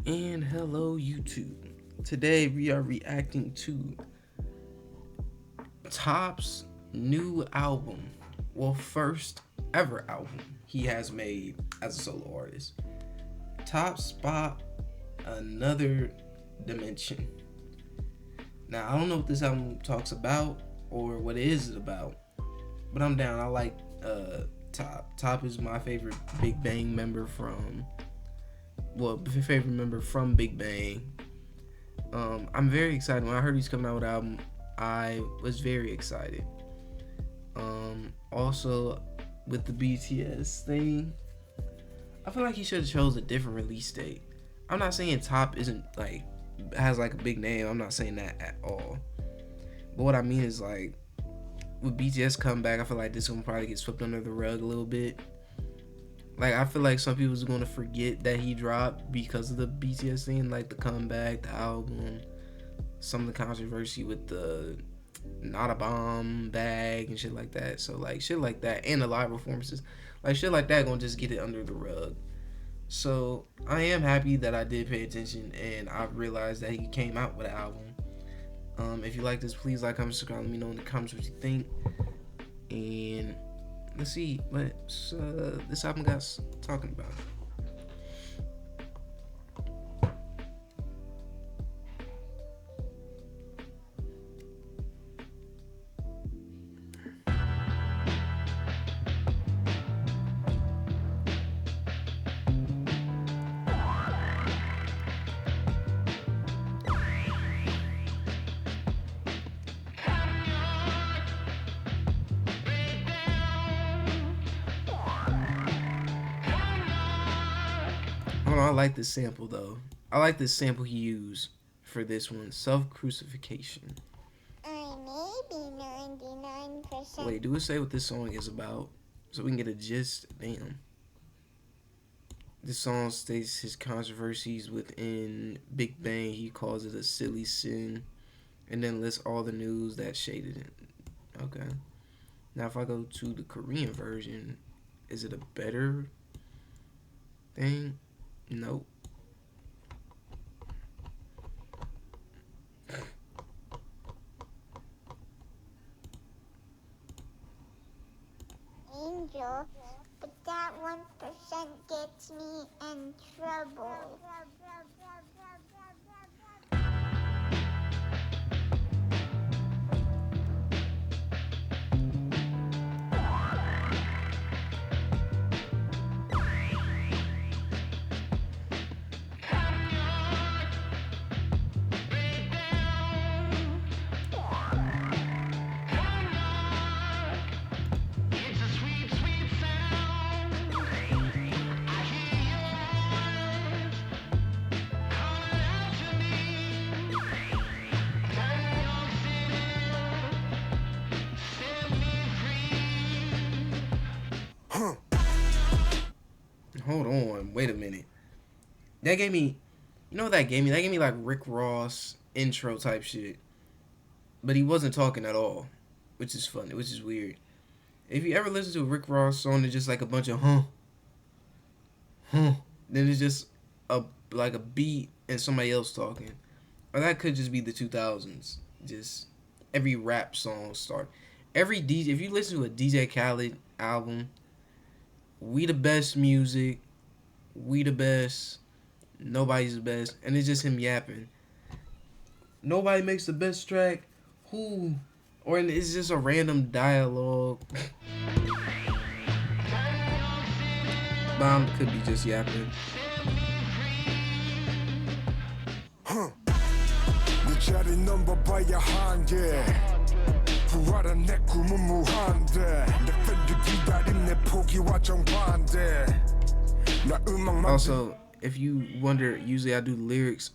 And hello YouTube. Today we are reacting to Top's new album. Well, first ever album he has made as a solo artist. Top Spot Another Dimension. Now I don't know what this album talks about or what it is about, but I'm down. I like Top. Top is my favorite Big Bang member from Big Bang. I'm very excited. When I heard he's coming out with an album, I was very excited. Also, with the BTS thing, I feel like he should have chose a different release date. I'm not saying Top has a big name. I'm not saying that at all. But what I mean is, like, with BTS come back, I feel like this one probably get swept under the rug a little bit. Like, I feel like some people's gonna forget that he dropped because of the BTS thing, like the comeback, the album, some of the controversy with the Not a Bomb bag and shit like that. So, like, shit like that, and the live performances, like, shit like that gonna just get it under the rug. So, I am happy that I did pay attention, and I realized that he came out with an album. If you like this, please like, comment, subscribe, let me know in the comments what you think. And let's see what this album guy's talking about. I like this sample though. I like this sample he used for this one. Self-crucifixion. I may be 99%. Wait, do it say what this song is about? So we can get a gist. Damn. This song states his controversies within Big Bang. He calls it a silly sin. And then lists all the news that shaded it. Okay. Now if I go to the Korean version, is it a better thing? Nope. Angel, but that 1% gets me in trouble. Hold on, wait a minute. That gave me, you know what that gave me? That gave me like Rick Ross intro type shit. But he wasn't talking at all, which is funny, which is weird. If you ever listen to a Rick Ross song, it's just like a bunch of then it's just a beat and somebody else talking. Or that could just be the 2000s. Just every rap song start. Every DJ, if you listen to a DJ Khaled album, we the best music, we the best, nobody's the best, and it's just him yapping. Nobody makes the best track, who? Or it's just a random dialogue. Bomb could be just yapping. Also, if you wonder, usually I do lyrics.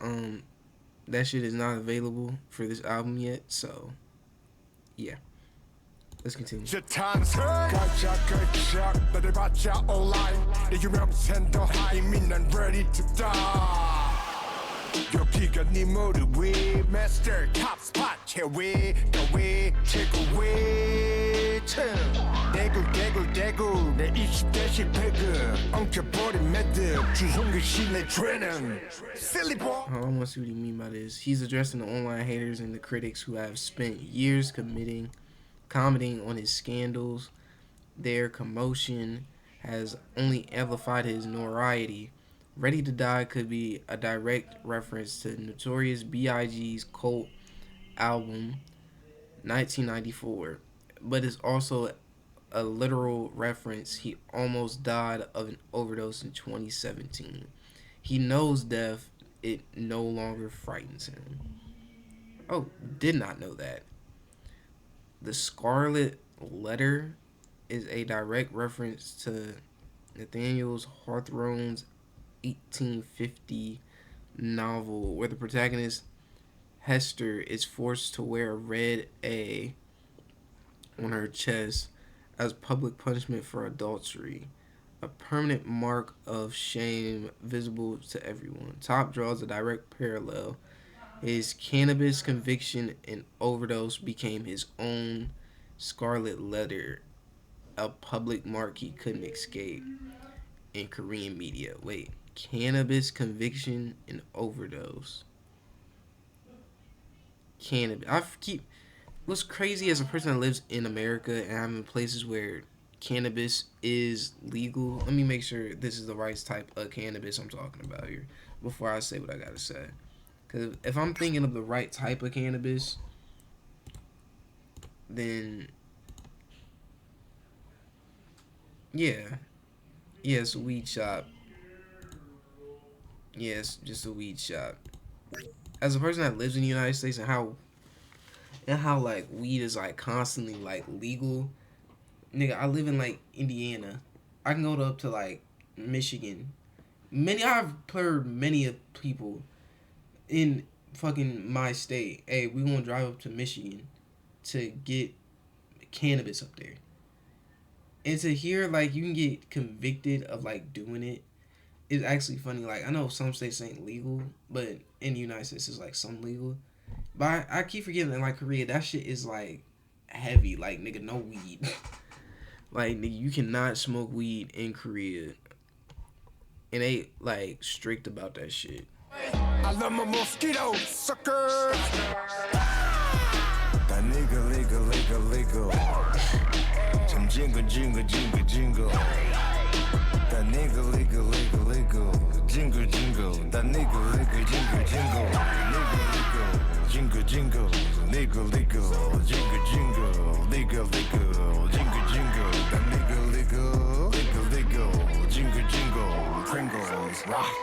That shit is not available for this album yet. So, yeah. Let's continue. 여기가 네 모두 위 Master Top Spot 최위 더위 최고위 대굴 내 20대씩 배그 엉켜버린 버린 매듭 주홍길 실내 죄는 silly boy. I want to see what he mean by this. He's addressing the online haters and the critics who have spent years commenting on his scandals. Their commotion has only amplified his notoriety. Ready to Die could be a direct reference to Notorious B.I.G.'s cult album 1994, but it's also a literal reference. He almost died of an overdose in 2017. He knows death, it no longer frightens him. Oh, did not know that. The Scarlet Letter is a direct reference to Nathaniel Hawthorne's 1850 novel, where the protagonist Hester is forced to wear a red A on her chest as public punishment for adultery, a permanent mark of shame visible to everyone. Top draws a direct parallel. His cannabis conviction and overdose became his own scarlet letter, a public mark he couldn't escape in Korean media. Wait, cannabis conviction and overdose. Cannabis. What's crazy as a person that lives in America and I'm in places where cannabis is legal. Let me make sure this is the right type of cannabis I'm talking about here before I say what I gotta say. Because if I'm thinking of the right type of cannabis, then yeah, it's a weed shop. Yes, just a weed shop. As a person that lives in the United States and how like weed is like constantly like legal, nigga, I live in like Indiana. I can go up to like Michigan. I've heard many of people in fucking my state, hey, we gonna drive up to Michigan to get cannabis up there. And to hear like you can get convicted of like doing it is actually funny. Like I know some states ain't legal, but in the United States it's like some legal. But I keep forgetting that like Korea, that shit is like heavy. Like nigga, no weed. Like nigga, you cannot smoke weed in Korea. And they like strict about that shit. I love my mosquitoes, sucker. That nigga, legal. Some jingle. That nigga, legal. Jingle. That nigga, jingle. Nigga, jingle. Legal. Jingle. That nigga, legal. Jingle. Pringles, rock.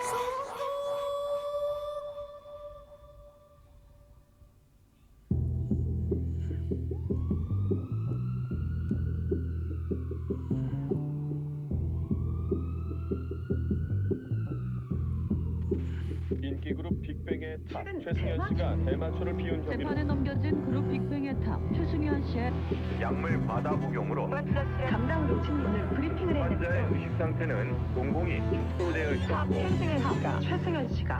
인기 그룹 빅뱅의 탑 최승현 씨가 대마초를 피운 혐의로 재판에 넘겨진 그룹 빅뱅의 탑 최승현 씨의 약물 과다 복용으로 담당 놓친 오늘 브리핑을 환자의 했는데요. 의식 상태는 공공이 축소되어 있었고 최승현 씨가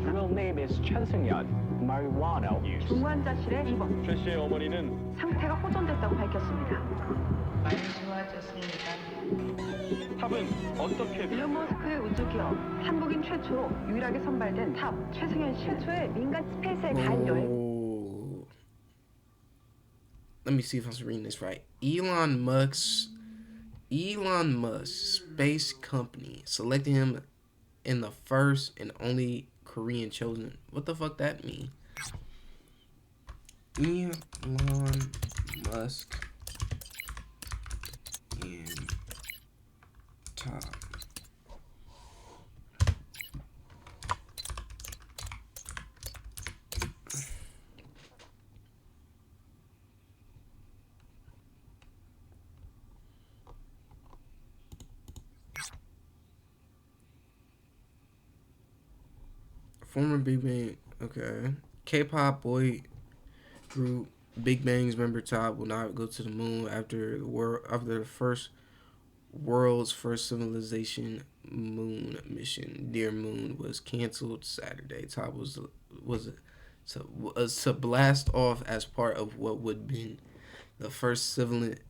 Real name is 최승현. Marijuana use. 중환자실에 입원. 최 씨의 어머니는 상태가 호전됐다고 밝혔습니다. 많이 좋아졌습니다. 탑은 어떻게 일론 머스크의 우주기업 한국인 최초로 유일하게 선발된 탑 최승현 씨 최초의 민간 스페이스에 간 여행. Oh. Let me see if I'm reading this right. Elon Musk's space company selected him in the first and only Korean chosen. What the fuck that mean? Elon Musk and top. Former Big Bang, okay. K-pop boy group Big Bang's member Top will not go to the moon after the world's first civilization moon mission, Dear Moon, was canceled Saturday. Top was to blast off as part of what would have been the first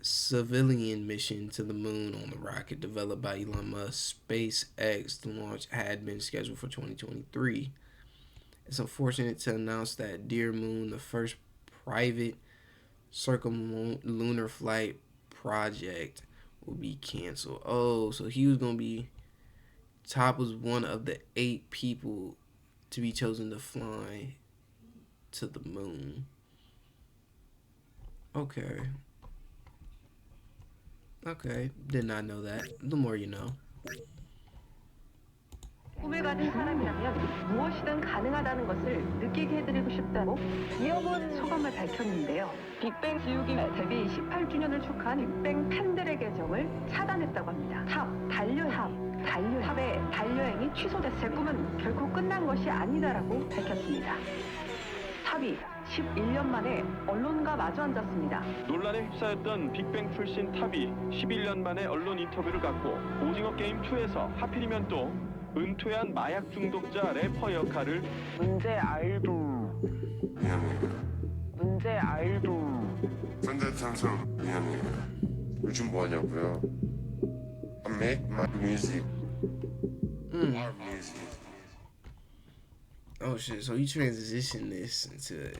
civilian mission to the moon on the rocket developed by Elon Musk. SpaceX, the launch had been scheduled for 2023. It's unfortunate to announce that Dear Moon, the first private circumlunar flight project, will be canceled. Oh, so he was going to be... Top was one of the 8 people to be chosen to fly to the moon. Okay. Did not know that. The more you know. 꿈을 가진 사람이라면 무엇이든 가능하다는 것을 느끼게 해드리고 싶다고 기업은 소감을 밝혔는데요. 빅뱅 지우기 데뷔 18주년을 축하한 빅뱅 팬들의 계정을 차단했다고 합니다. 탑의 반려행이 취소됐어요. 제 꿈은 결코 끝난 것이 아니다라고 밝혔습니다. 탑이 11년 만에 언론과 마주 앉았습니다. 논란에 휩싸였던 빅뱅 출신 탑이 11년 만에 언론 인터뷰를 갖고 오징어 게임 2에서 하필이면 또 은퇴한 마약 중독자 래퍼 역할을 문제 알도 근데 참 미안해요. 요즘 뭐 하냐고요? I make my music. Our music. Oh shit, so he transitioned this into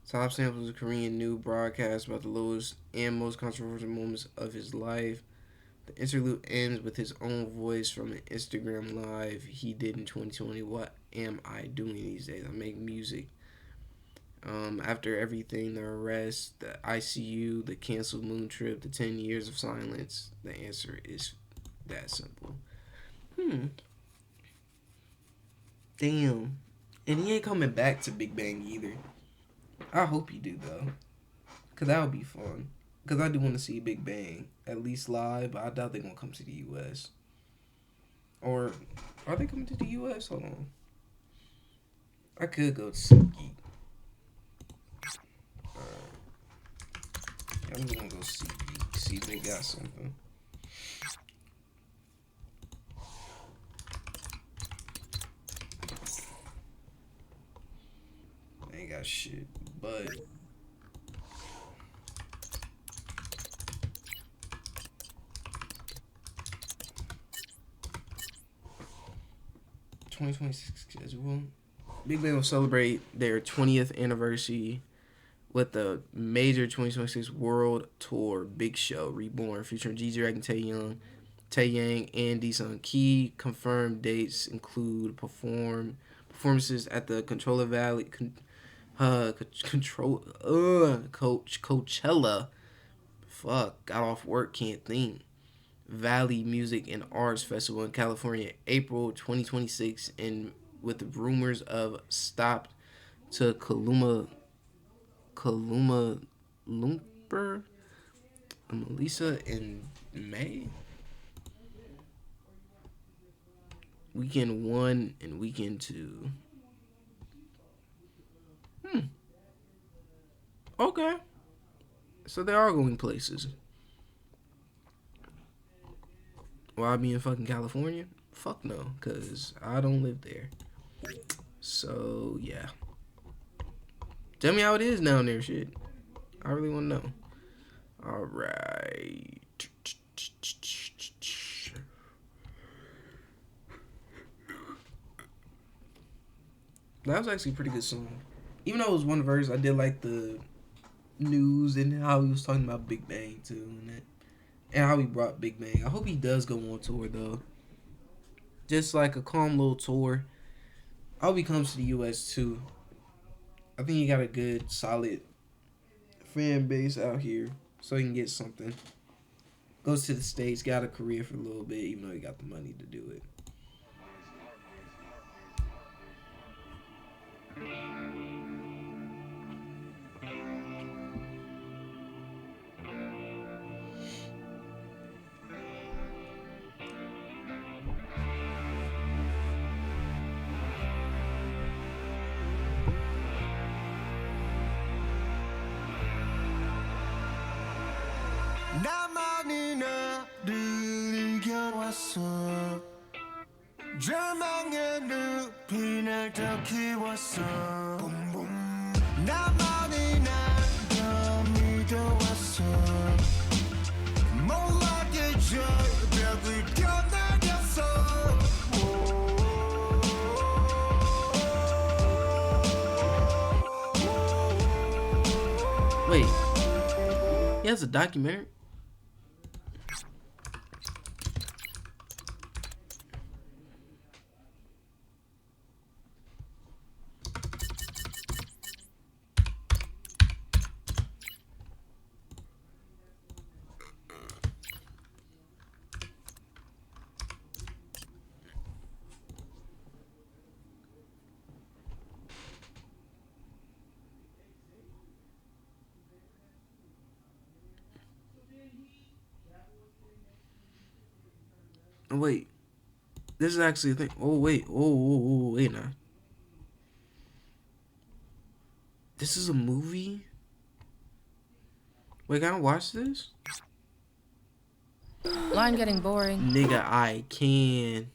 top samples of Korean new broadcast about the lowest and most controversial moments of his life. The interlude ends with his own voice from an Instagram live he did in 2020. What am I doing these days? I make music. After everything, the arrest, the ICU, the canceled moon trip, the 10 years of silence, the answer is that simple. Damn. And he ain't coming back to Big Bang either. I hope he do, though. Because that would be fun. Because I do want to see Big Bang, at least live, but I doubt they're going to come to the U.S. Or, are they coming to the U.S.? Hold on. I could go to SeatGeek. I'm just going to go SeatGeek, see if they got something. They ain't got shit, but... schedule. Big Bang will celebrate their 20th anniversary with the major 2026 World Tour Big Show Reborn, featuring G-Dragon, Taeyang, and D-Sung. Key confirmed dates include performances at the Coachella. Fuck, got off work, can't think. Valley Music and Arts Festival in California, April 2026, and with rumors of stop to Kuala Lumpur, Melissa in May. Weekend 1 and weekend 2. Okay. So they are going places. Will I be in fucking California? Fuck no, because I don't live there. So, yeah. Tell me how it is down there, shit. I really want to know. Alright. That was actually a pretty good song. Even though it was one verse, I did like the news and how he was talking about Big Bang, too, and how he brought Big Bang. I hope he does go on tour, though. Just like a calm little tour. I hope he comes to the U.S. too. I think he got a good, solid fan base out here, so he can get something. Goes to the States, got a career for a little bit, even though he got the money to do it. 나만이 나를 이겨왔어 절망의 늪이 날 더 키웠어 나만이 날 더 믿어 Wait, he has a documentary? Oh, wait. This is actually a thing. Oh, wait. Oh, wait now. This is a movie? Wait, can I watch this? Line getting boring. Nigga, I can.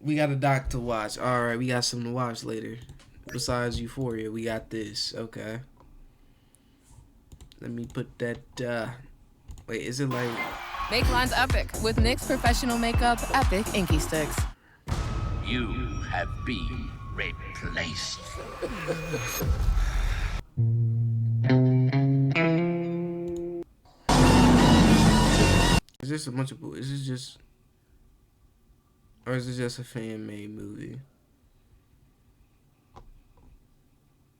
We got a doc to watch. Alright, we got something to watch later. Besides Euphoria, we got this. Okay. Let me put that, wait, is it like... Make lines epic with NYX Professional Makeup Epic Inky Sticks. You have been replaced. Is this a bunch of... Is this just... Or is it just a fan-made movie?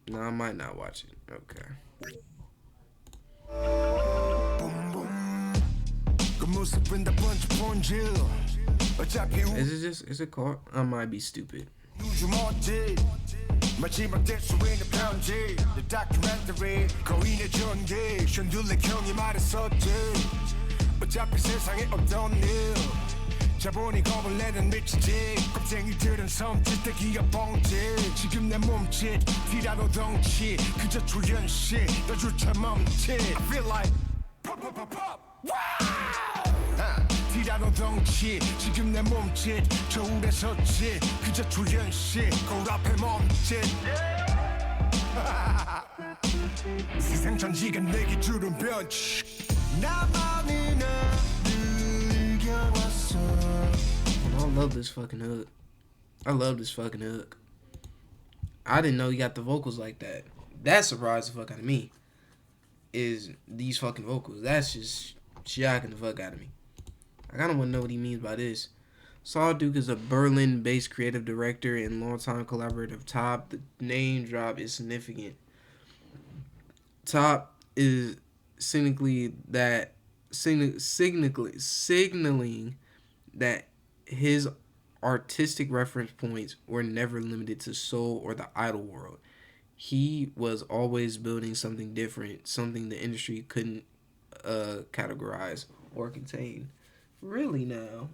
No, I might not watch it. Okay. Is it just... Is it called... I might be stupid. 마지막 대수에는 편지 The documentary 거인의 전기 션들레 형이 말했었지 어차피 세상에 없던 일 자본이 겁을 내는 미치지 겁쟁이들은 섬짓대기야 뻥짓 지금 내 몸짓 티라노 덩치 그저 조연시 너조차 멈칫 I feel like pop pop pop pop wow 티라노 덩치 지금 내 몸짓 저울에 섰지 그저 조연시 거울 앞에 멈칫 세상 전지가 내게 주는 변치 나만이 나를 이겨왔어. I love this fucking hook. I love this fucking hook. I didn't know he got the vocals like that. That surprised the fuck out of me. Is these fucking vocals. That's just shocking the fuck out of me. I kind of want to know what he means by this. Saul Duke is a Berlin-based creative director and longtime collaborator of Top. The name drop is significant. Top is signaling that his artistic reference points were never limited to soul or the idol world. He was always building something different, something the industry couldn't categorize or contain. Really now?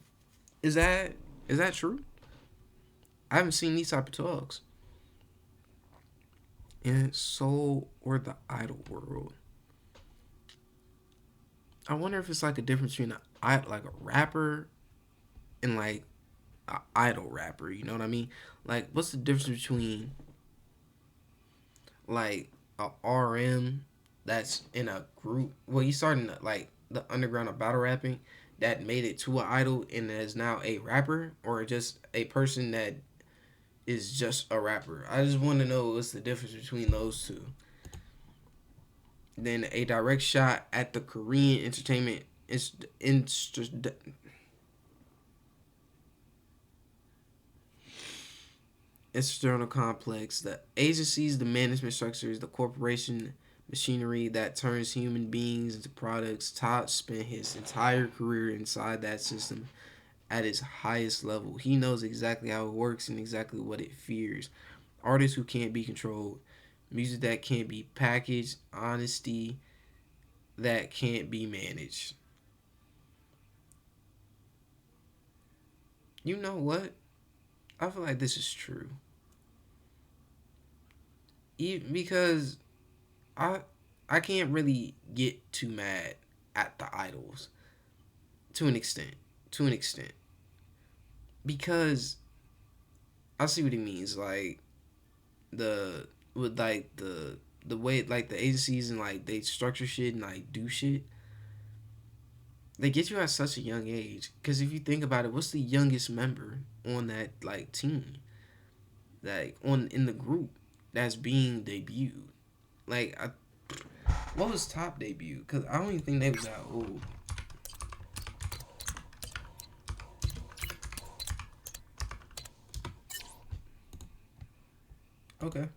Is that true? I haven't seen these type of talks. In soul or the idol world. I wonder if it's like a difference between a rapper and like an idol rapper. You know what I mean? Like, what's the difference between like a RM that's in a group? Well, he's starting like the underground of battle rapping that made it to an idol and is now a rapper, or just a person that is just a rapper. I just want to know what's the difference between those two. Then a direct shot at the Korean entertainment external complex, the agencies, the management structures, the corporation machinery that turns human beings into products. Top spent his entire career inside that system at its highest level. He knows exactly how it works and exactly what it fears. Artists who can't be controlled. Music that can't be packaged. Honesty that can't be managed. You know what? I feel like this is true. Because I can't really get too mad at the idols to an extent. Because I see what he means, like the way like the agencies and like they structure shit and like do shit. They get you at such a young age. Because if you think about it, what's the youngest member on that like team, like in the group that's being debuted? Like, what was Top debut? Cause I don't even think they was that old. Okay.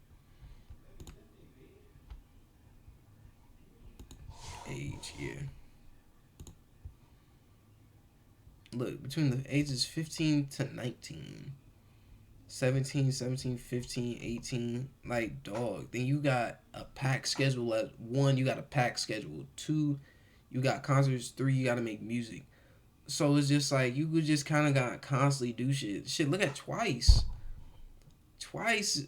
Age, yeah. Look, between the ages 15 to 19. 17, 15, 18. Like, dog. Then you got a packed schedule. At 1, you got a packed schedule. 2, you got concerts. 3, you got to make music. So it's just like, you could just kind of got to constantly do shit. Shit, look at Twice. Twice,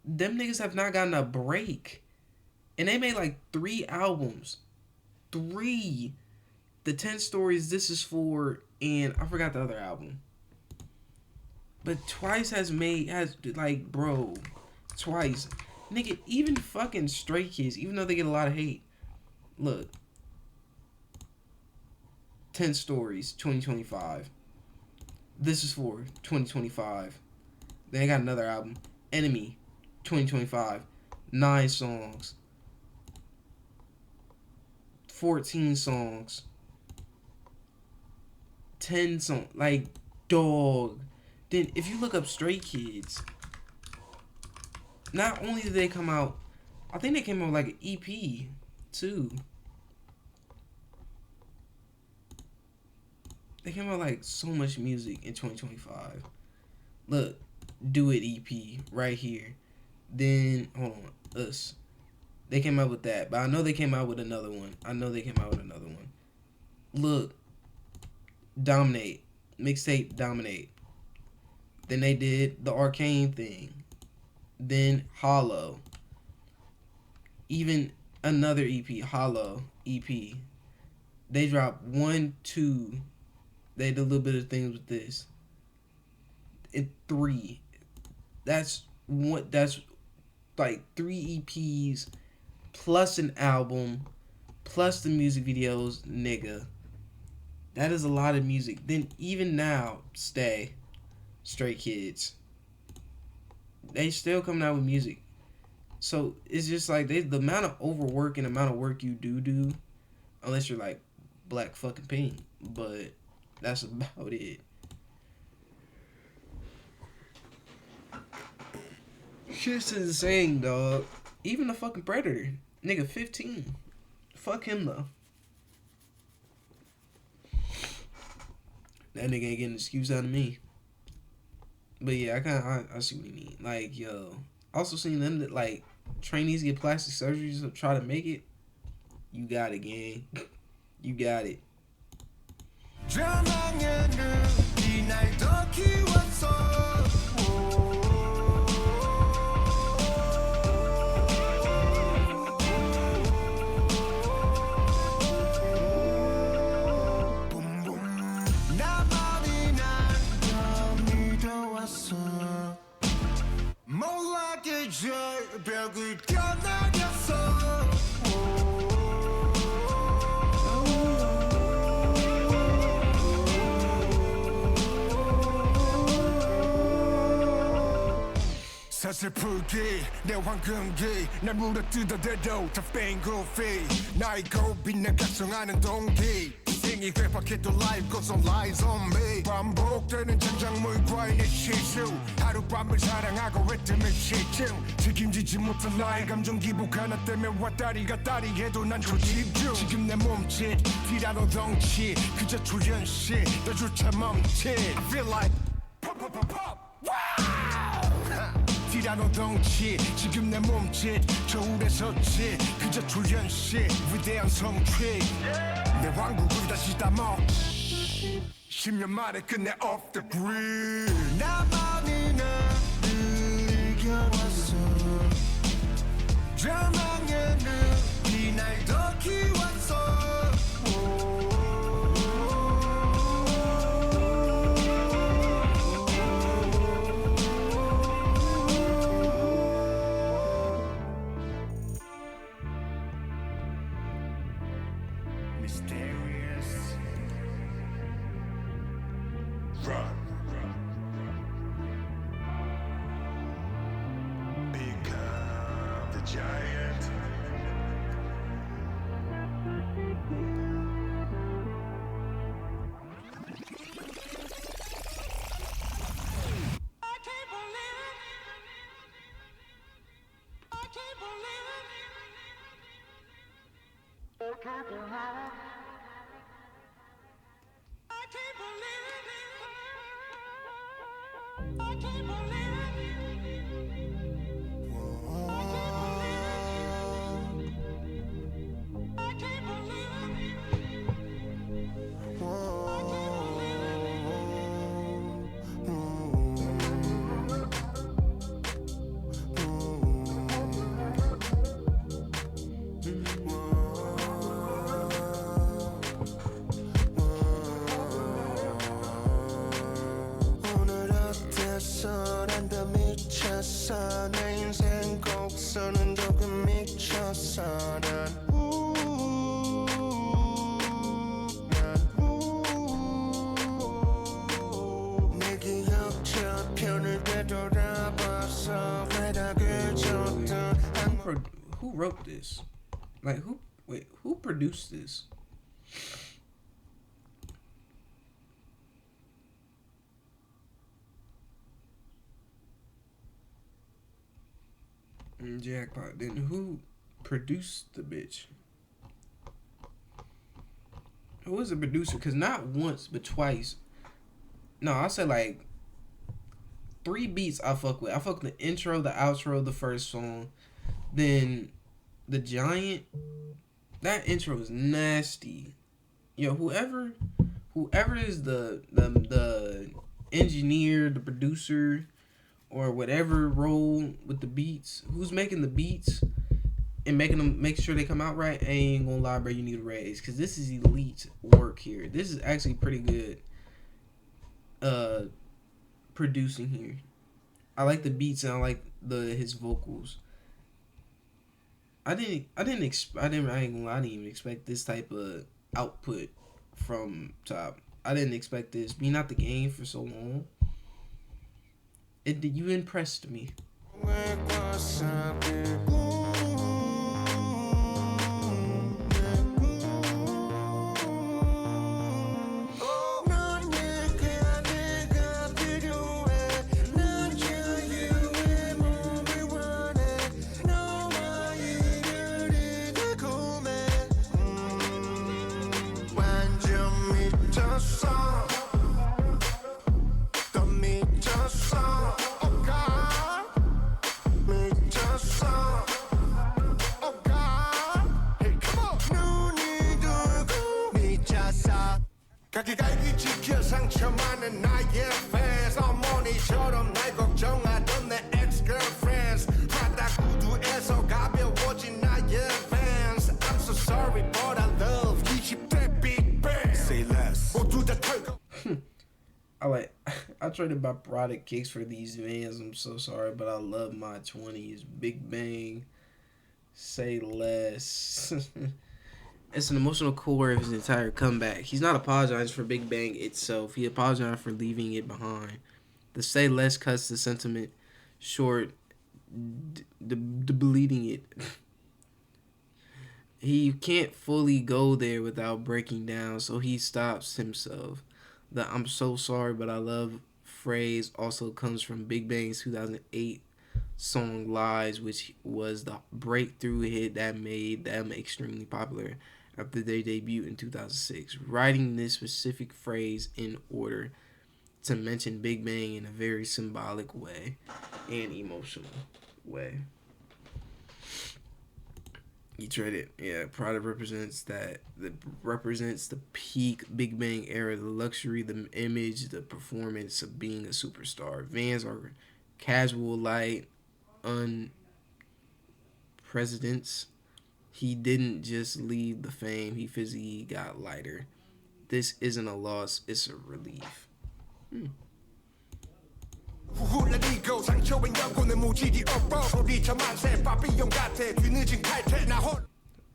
them niggas have not gotten a break. And they made like 3 albums. 3. The 10 Stories, This Is For, and I forgot the other album. But Twice has like, bro, Twice. Nigga, even fucking Stray Kids, even though they get a lot of hate. Look. 10 Stories, 2025. This Is For, 2025. Then they got another album. Enemy, 2025. 9 songs. 14 songs. 10 songs. Like, dog. Then, if you look up Stray Kids, not only did they come out, I think they came out with like an EP, too. They came out like so much music in 2025. Look, Do It EP right here. Then, hold on, Us. They came out with that, but I know they came out with another one. Look, Dominate. Mixtape Dominate. Then they did the Arcane thing. Then Hollow. Even another EP, Hollow EP. They dropped 1, 2. They did a little bit of things with this. And 3. That's like 3 EPs plus an album plus the music videos, nigga. That is a lot of music. Then even now, Stray Kids, they still coming out with music. So it's just like the amount of overwork and amount of work you do, unless you're like Black fucking Pink, but that's about it. Shit's insane, dog. Even the fucking Predator, nigga, 15. Fuck him though. That nigga ain't getting an excuse out of me. But yeah, I see what you mean. Like, yo, also seen them that like trainees get plastic surgeries to try to make it. You got it, gang. You got it. 사슬풀기 내 황금기 날 물어뜯어대도 다 뺑고피 나의 고비 내 각성하는 동기 생이 괴팍해도 life goes on lies on me 반복되는 장작물과의 내 실수 하룻밤을 사랑하고 했다면 실증 책임지지 못한 나의 감정 기복 하나 때문에 왔다리 갔다리 해도 난 초집중 지금 내 몸짓 티라노 덩치 그저 초현실 너조차 멈칫 I feel like pop pop pop pop wow 티라노 덩치 지금 내 몸짓 저울에 섰지 그저 초현실 위대한 성취 내 왕국을 다시 담아 10년 만에 끝내 off the grid 나만이 나를 이겨왔어 절망의 늪이 날 더 키웠어 Mysterious Run Become the giant 오늘 어땠어 난 더 미쳤어 내 인생 곡선은 조금 미쳤어 난 내 기억 저편을 되돌아봐서 매력을 줬던 Who wrote this? Like who produced this? Jackpot. Then who produced the bitch? Who was the producer? Cause not once but twice. No, I said like 3 beats I fuck with. I fuck with the intro, the outro, the first song. Then the Giant. That intro is nasty. Yo, whoever is the engineer, the producer, or whatever role with the beats, who's making the beats and making them make sure they come out right, I ain't gonna lie, bro, you need a raise, because this is elite work here. This is actually pretty good producing here. I like the beats and I like his vocals. I ain't gonna lie, I didn't even expect this type of output from Top. I didn't expect this. Being out the game for so long, you impressed me. 가기갈기 지켜 상처 많은 나의 fans 어머니처럼 날 걱정하던 내 ex-girlfriends 바다 구두에서 가벼워진 나의 fans I'm so sorry but I love 20대 Big Bang Say less 모두 다 털고 I traded my product kicks for these vans. I'm so sorry, but I love my 20s. Big Bang, Say Less. It's an emotional core of his entire comeback. He's not apologizing for Big Bang itself. He apologized for leaving it behind. The Say Less cuts the sentiment short, deleting it. He can't fully go there without breaking down, so he stops himself. The I'm so sorry, but I love phrase also comes from Big Bang's 2008 song Lies, which was the breakthrough hit that made them extremely popular after their debut in 2006. Writing this specific phrase in order to mention Big Bang in a very symbolic way and emotional way. You trade it. Yeah, product represents the peak Big Bang era, the luxury, the image, the performance of being a superstar. Vans are casual, light, unprecedented. He didn't just leave the fame, he physically got lighter. This isn't a loss, it's a relief. 후hul레리고 상처엔 영혼의 무질이 없어 소리쳐 만세 파피용 같아 뒤늦은 칼퇴 나 홀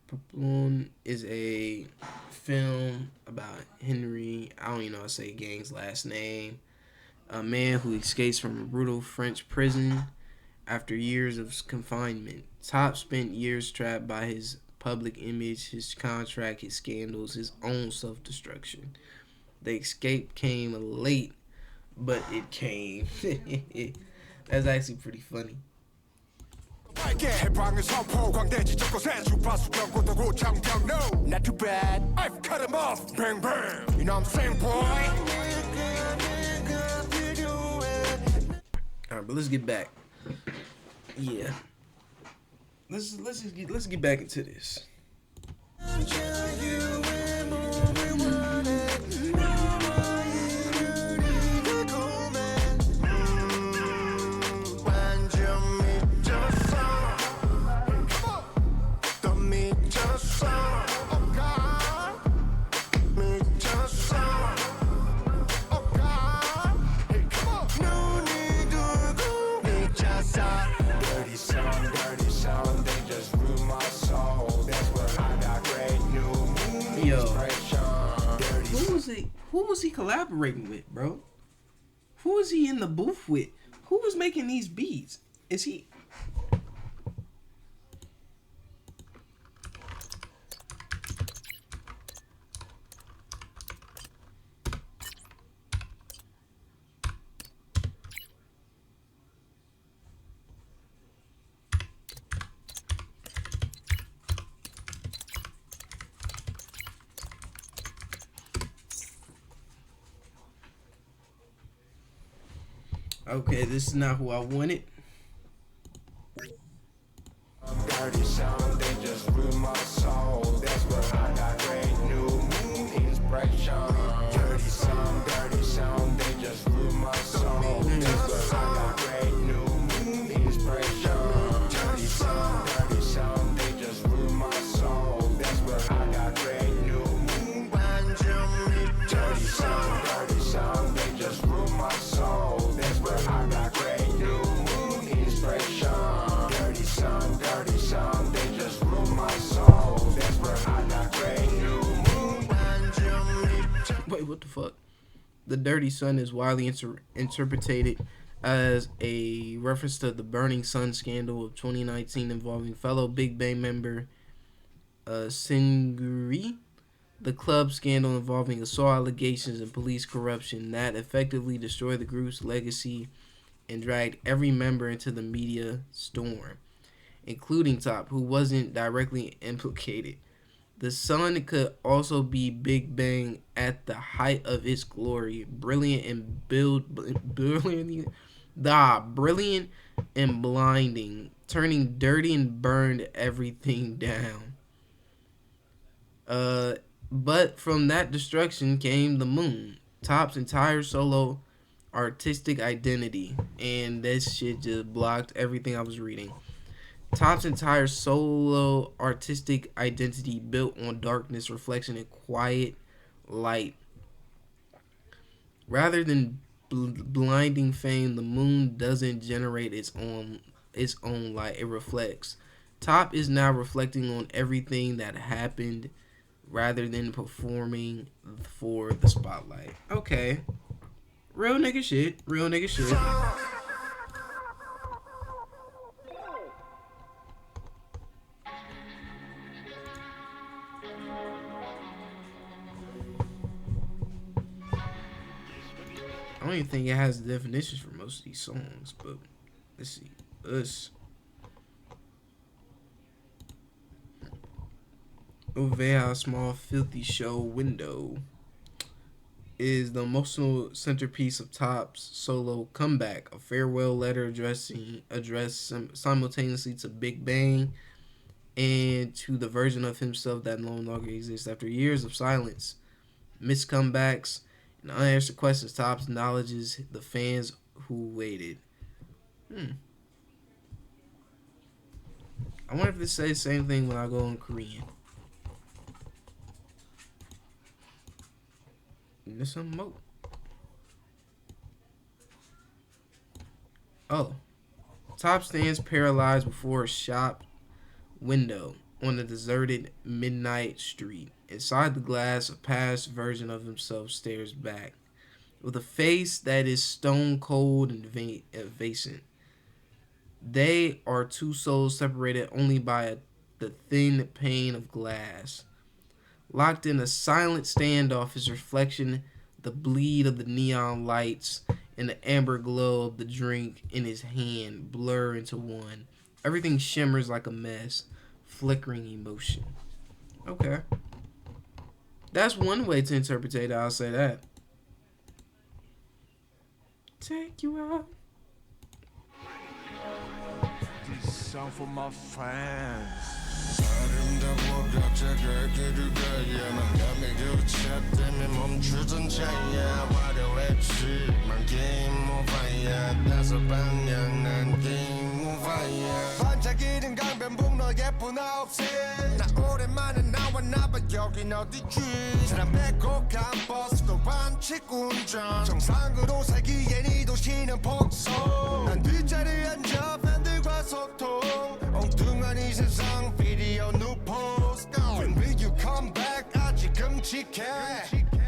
Papillon is a film about Henry, I don't even know how to say Gang's last name, a man who escapes from a brutal French prison after years of confinement. Top spent years trapped by his public image, his contract, his scandals, his own self-destruction. The escape came late, but it came. That's actually pretty funny. 해방의 선포 광대지 저곳에 주파수 경고도 고창평 no not too bad I've cut him off bang bang you know what I'm saying boy. All right, but let's get back. Yeah, let's get back into this. Yo, who was he collaborating with, bro? Who was he in the booth with? Who was making these beats? Is he? Okay, this is not who I wanted. Dirty sound, they just ruin my soul. That's where I got great new inspiration. Dirty sound, they just ruin my soul. That's where I got great new inspiration. Dirty sound, they just ruin my soul. That's where I got great new dirty sound, they just ruin my soul. That's where I got great new inspiration. Dirty sound, they just ruin my soul. That's where I got great new. Wait, what the fuck? The Dirty Sun is widely interpreted as a reference to the Burning Sun scandal of 2019 involving fellow Big Bang member Singuri. The club scandal involving assault allegations and police corruption that effectively destroyed the group's legacy and dragged every member into the media storm, including Top, who wasn't directly implicated. The Sun could also be Big Bang at the height of its glory, brilliant and blinding, turning dirty and burned everything down. But from that destruction came the moon, Top's entire solo artistic identity. And this shit just blocked everything I was reading. Top's entire solo artistic identity built on darkness, reflection, and quiet light. Rather than blinding fame, the moon doesn't generate its own light. It reflects. Top is now reflecting on everything that happened rather than performing for the spotlight. Okay. Real nigga shit. I don't even think it has the definitions for most of these songs, but let's see. Us. Ovea Small Filthy Show Window is the emotional centerpiece of Top's solo comeback, a farewell letter addressed simultaneously to Big Bang and to the version of himself that no longer exists. After years of silence, missed comebacks, and unanswered questions, Top acknowledges the fans who waited. I wonder if this says the same thing when I go in Korean. There's some more. Oh. Top stands paralyzed before a shop window on a deserted midnight street. Inside the glass, a past version of himself stares back with a face that is stone cold and vacant. They are two souls separated only by the thin pane of glass. Locked in a silent standoff, his reflection, the bleed of the neon lights, and the amber glow of the drink in his hand blur into one. Everything shimmers like a mess, flickering emotion. Okay. That's one way to interpret it, I'll say that. Take you out. This song for my fans. 아름다워 벽자가 그루가야만 감히 교차 때문에 멈추던 차야 화려했지만 게임 오바야 다섯 방향 난 게임 오바야 반짝이는 강변북로 예쁜 아홉시 나 오랜만에 나왔나봐 여긴 어디지 사람 백곡한 버스도 반칙 운전 정상으로 살기엔 이 도시는 폭소 난 뒷자리에 앉아 팬들과 소통 엉뚱한 이 세상 비디오 누포스 When will you come back 아직 끔찍해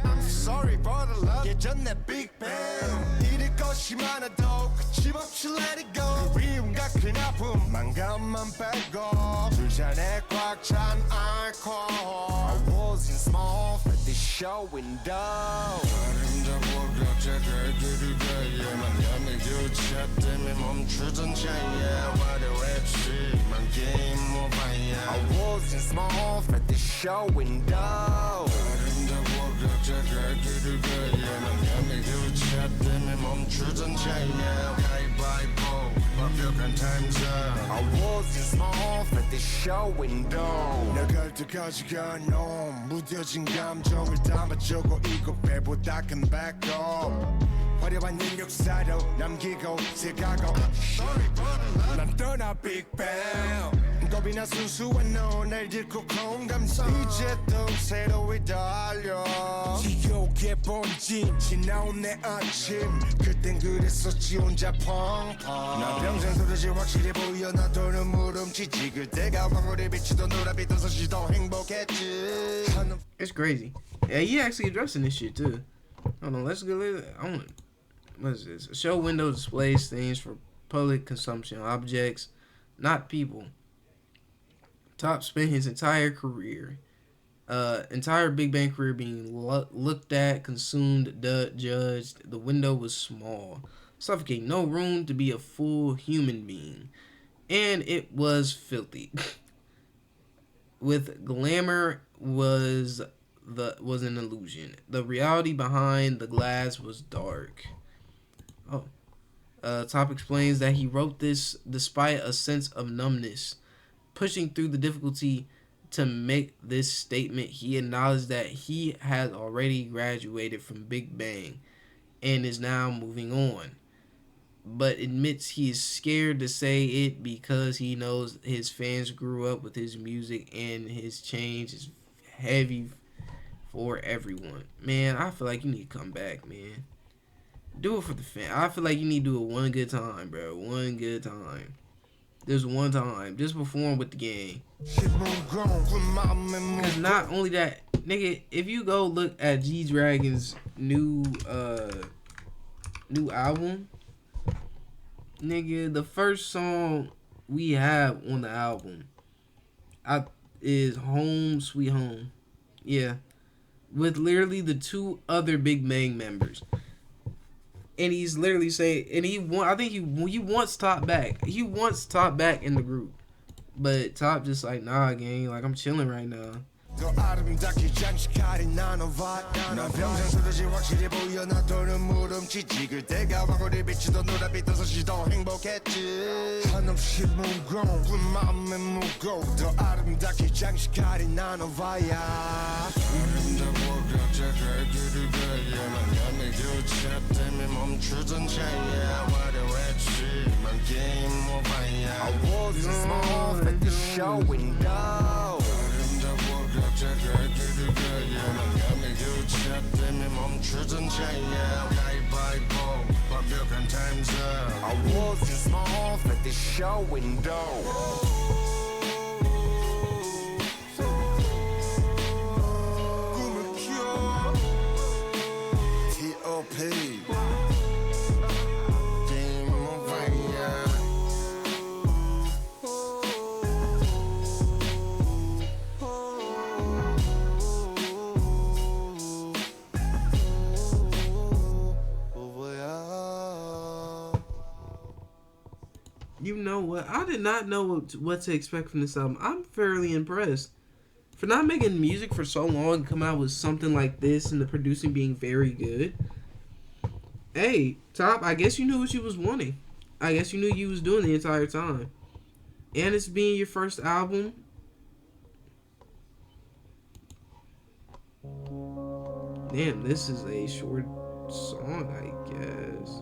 I'm sorry for the love 예전 내 Big Bang 잃을 것이 많아도 거침없이 let it go 그리움과 큰 아픔 만감만 빼고 두 잔에 꽉 찬 alcohol I was in small at the show window 아름다워 벽자가 그루가야만 야매 교차 때문에 멈추던 차야 화려했지만 게임 오바야 I was in small at the show window 아름다워 벽자가 그루가야만 야매 교차 때문에 멈추던 차야 가위바위보 완벽한 time's up I was in small at the show window 나갈 때까지 가놈 무뎌진 감정을 담아주고 이곳 배보다 큰 backup 화려한 능력사로 남기고 새가고 난 떠나 Big Bang 겁이나 순수한 너날 잃고 공감성 이제 또 새로이 달려 지옥의 본진 지나온 내 아침 그땐 그랬었지 혼자 펑펑 나 평생 도대체 확실해 보여 나도는 물음치지 그때가 황홀에 비치던 노란빛 도서시 더 행복했지 It's crazy. Yeah, he actually addressing this shit too. Hold on, let's go. What is this? A show window displays things for public consumption, objects, not people. Top spent his entire career, entire Big Bang career being looked at, consumed, judged. The window was small, suffocating, no room to be a full human being, and it was filthy. With glamour was an illusion. The reality behind the glass was dark. Top explains that he wrote this despite a sense of numbness. Pushing through the difficulty to make this statement, he acknowledged that he had already graduated from Big Bang and is now moving on, but admits he is scared to say it because he knows his fans grew up with his music and his change is heavy for everyone. Man, I feel like you need to come back, man. Do it for the fan. I feel like you need to do it one good time, bro. One good time. Just one time. Just perform with the gang. Because not only that, nigga, if you go look at G-Dragon's new album, nigga, the first song we have on the album is Home Sweet Home. Yeah. With literally the two other Big Bang members. And he's literally saying, and he wants Top back. He wants Top back in the group. But Top just like, nah, gang, like I'm chilling right now. 더 아름답게 장식하리 나눠봐 나 평생 도대체 확실해 보여 나도는 물음치지 그때가 황홀에 비치던 노란빛 도서시 더 행복했지 한없이 무거운 그 맘에 무거워 더 아름답게 장식하리 나눠봐야 아름다워 벽자가 그루가야만 야매 교차 때문에 멈추던 차야 화려했지만 게임 오바야 I was small at the show window 벽자가 그루가야만 야매 교차 때문에 멈추던 차야 가위바위보 완벽한 time's up I was in small at the show window 꿈을 키워 T.O.P You know what? I did not know what to expect from this album. I'm fairly impressed. For not making music for so long and coming out with something like this and the producing being very good. Hey, Top, I guess you knew what you was wanting. I guess you knew you was doing the entire time. And it's being your first album. Damn, this is a short song, I guess.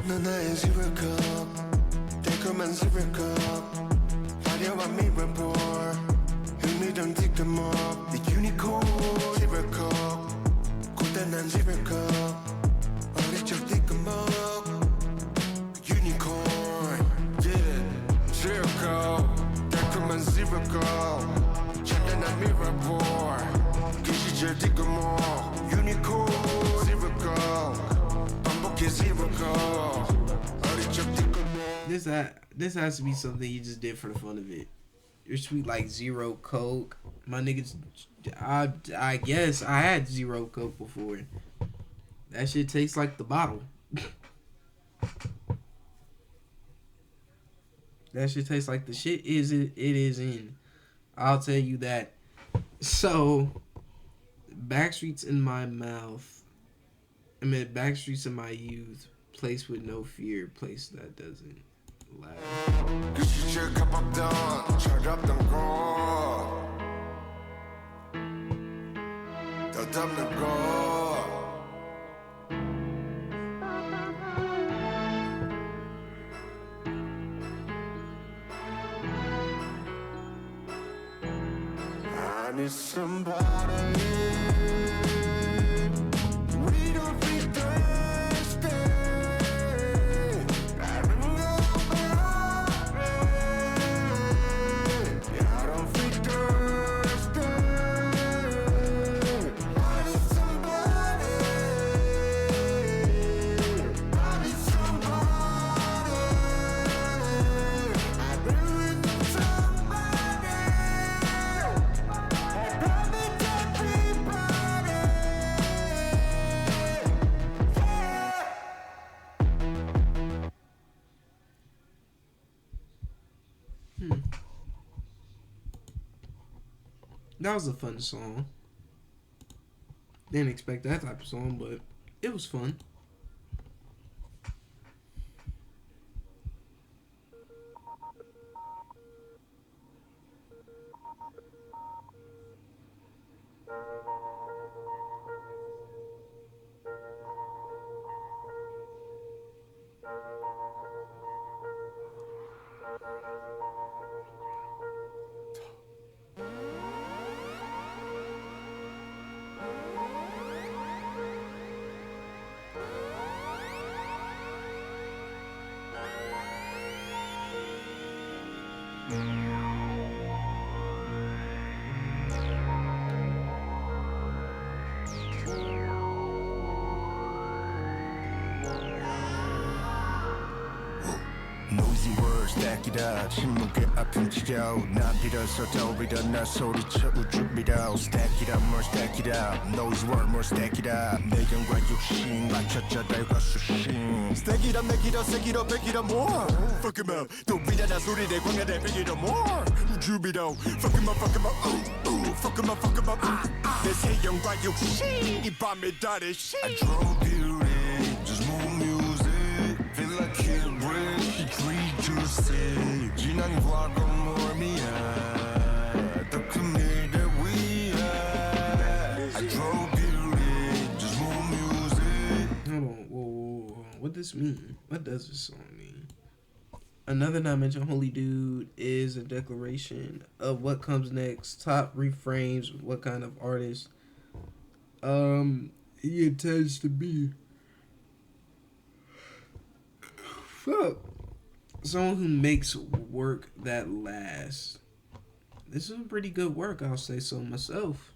넌 나의 zero cup 달콤한 zero cup 화려한 mirror 흥미로운 티끌목 네 유니콘 zero cup 고단한 zero cup 어릴 적 티끌목 unicorn yeah zero cup 달콤한 zero cup 찬란한 mirror 그 시절 티끌목 unicorn zero cup This has to be something you just did for the fun of it. You're sweet like zero coke. My niggas, I guess I had zero coke before. That shit tastes like the bottle. That shit tastes like the shit it is in. I'll tell you that. So, Backstreet's in my mouth. I mean, Backstreet's in my youth. Place with no fear. Place that doesn't laugh. I need somebody. We don't be thirsty. I don't feel thirsty. I need somebody. I need somebody. I really need somebody. I probably can't be body. That was a fun song. Didn't expect that type of song, but it was fun. Noisy words stack it up 침묵의 아픈 치료 나 빌어서 떠오르던 나 소리쳐 우주 up, stack it up, more stack it up. Noise work, more stack it up. 내경과 욕심 맞췄자 달과 수심. Stack it up, make it up, stack it up, make it up more. Fuck him up, 또 위다다 소리를 광야를 make it up more. 주비도, fuck him up, fuck him up, fuck him up, fuck him up. 내 세경과 욕심 이 밤의 달의 시. I drove beauty, just move music. Feel like Kid Rich, treat to see. 지난 과거 몸이야. What does this mean? What does this song mean? Another dimension, Holy Dude, is a declaration of what comes next. Top reframes what kind of artist he intends to be. Fuck. Someone who makes work that lasts. This is a pretty good work, I'll say so myself.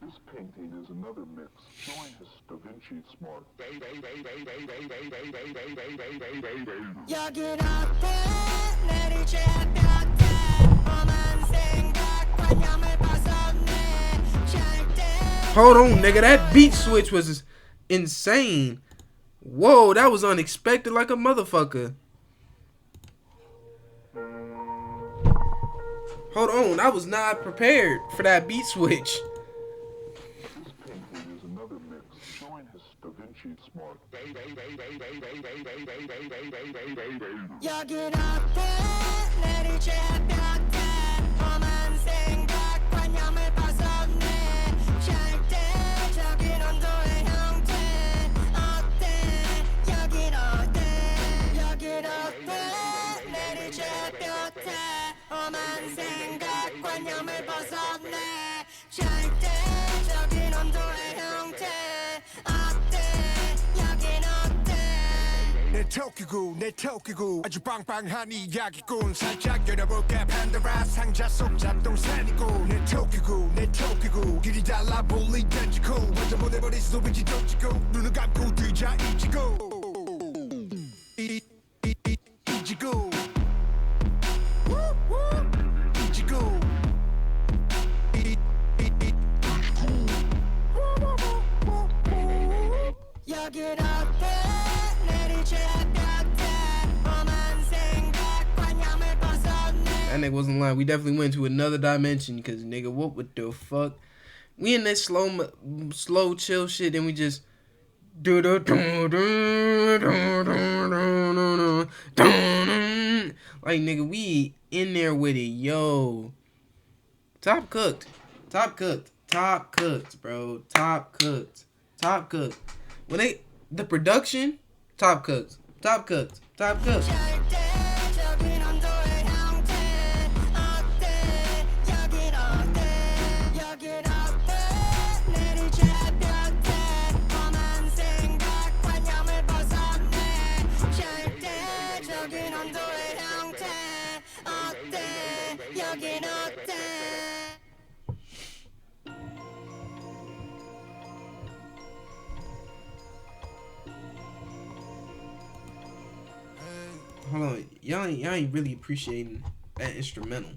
This painting is another mix showing his Da Vinci smart. Hold on, nigga. That beat switch was insane. Whoa, that was unexpected like a motherfucker. Hold on, I was not prepared for that beat switch. This painting is another mix showing his Da Vinci smart. 내 토끼고 아주 빵빵한 이야기꾼 살짝 열어볼까 판도라 상자 속 잡동사니고 내 토끼고 길이 달라 볼리 던지고 완전 보내버린 소비지 던지고 눈을 감고 뒤자 이지고 이지고 이지고 여긴 어때 That nigga wasn't lying. We definitely went to another dimension because nigga, what the fuck? We in this slow chill shit and we just like nigga, we in there with it, yo. Top cooked, bro. Top cooked. When the production, top cooked. Hold on, y'all ain't really appreciating that instrumental.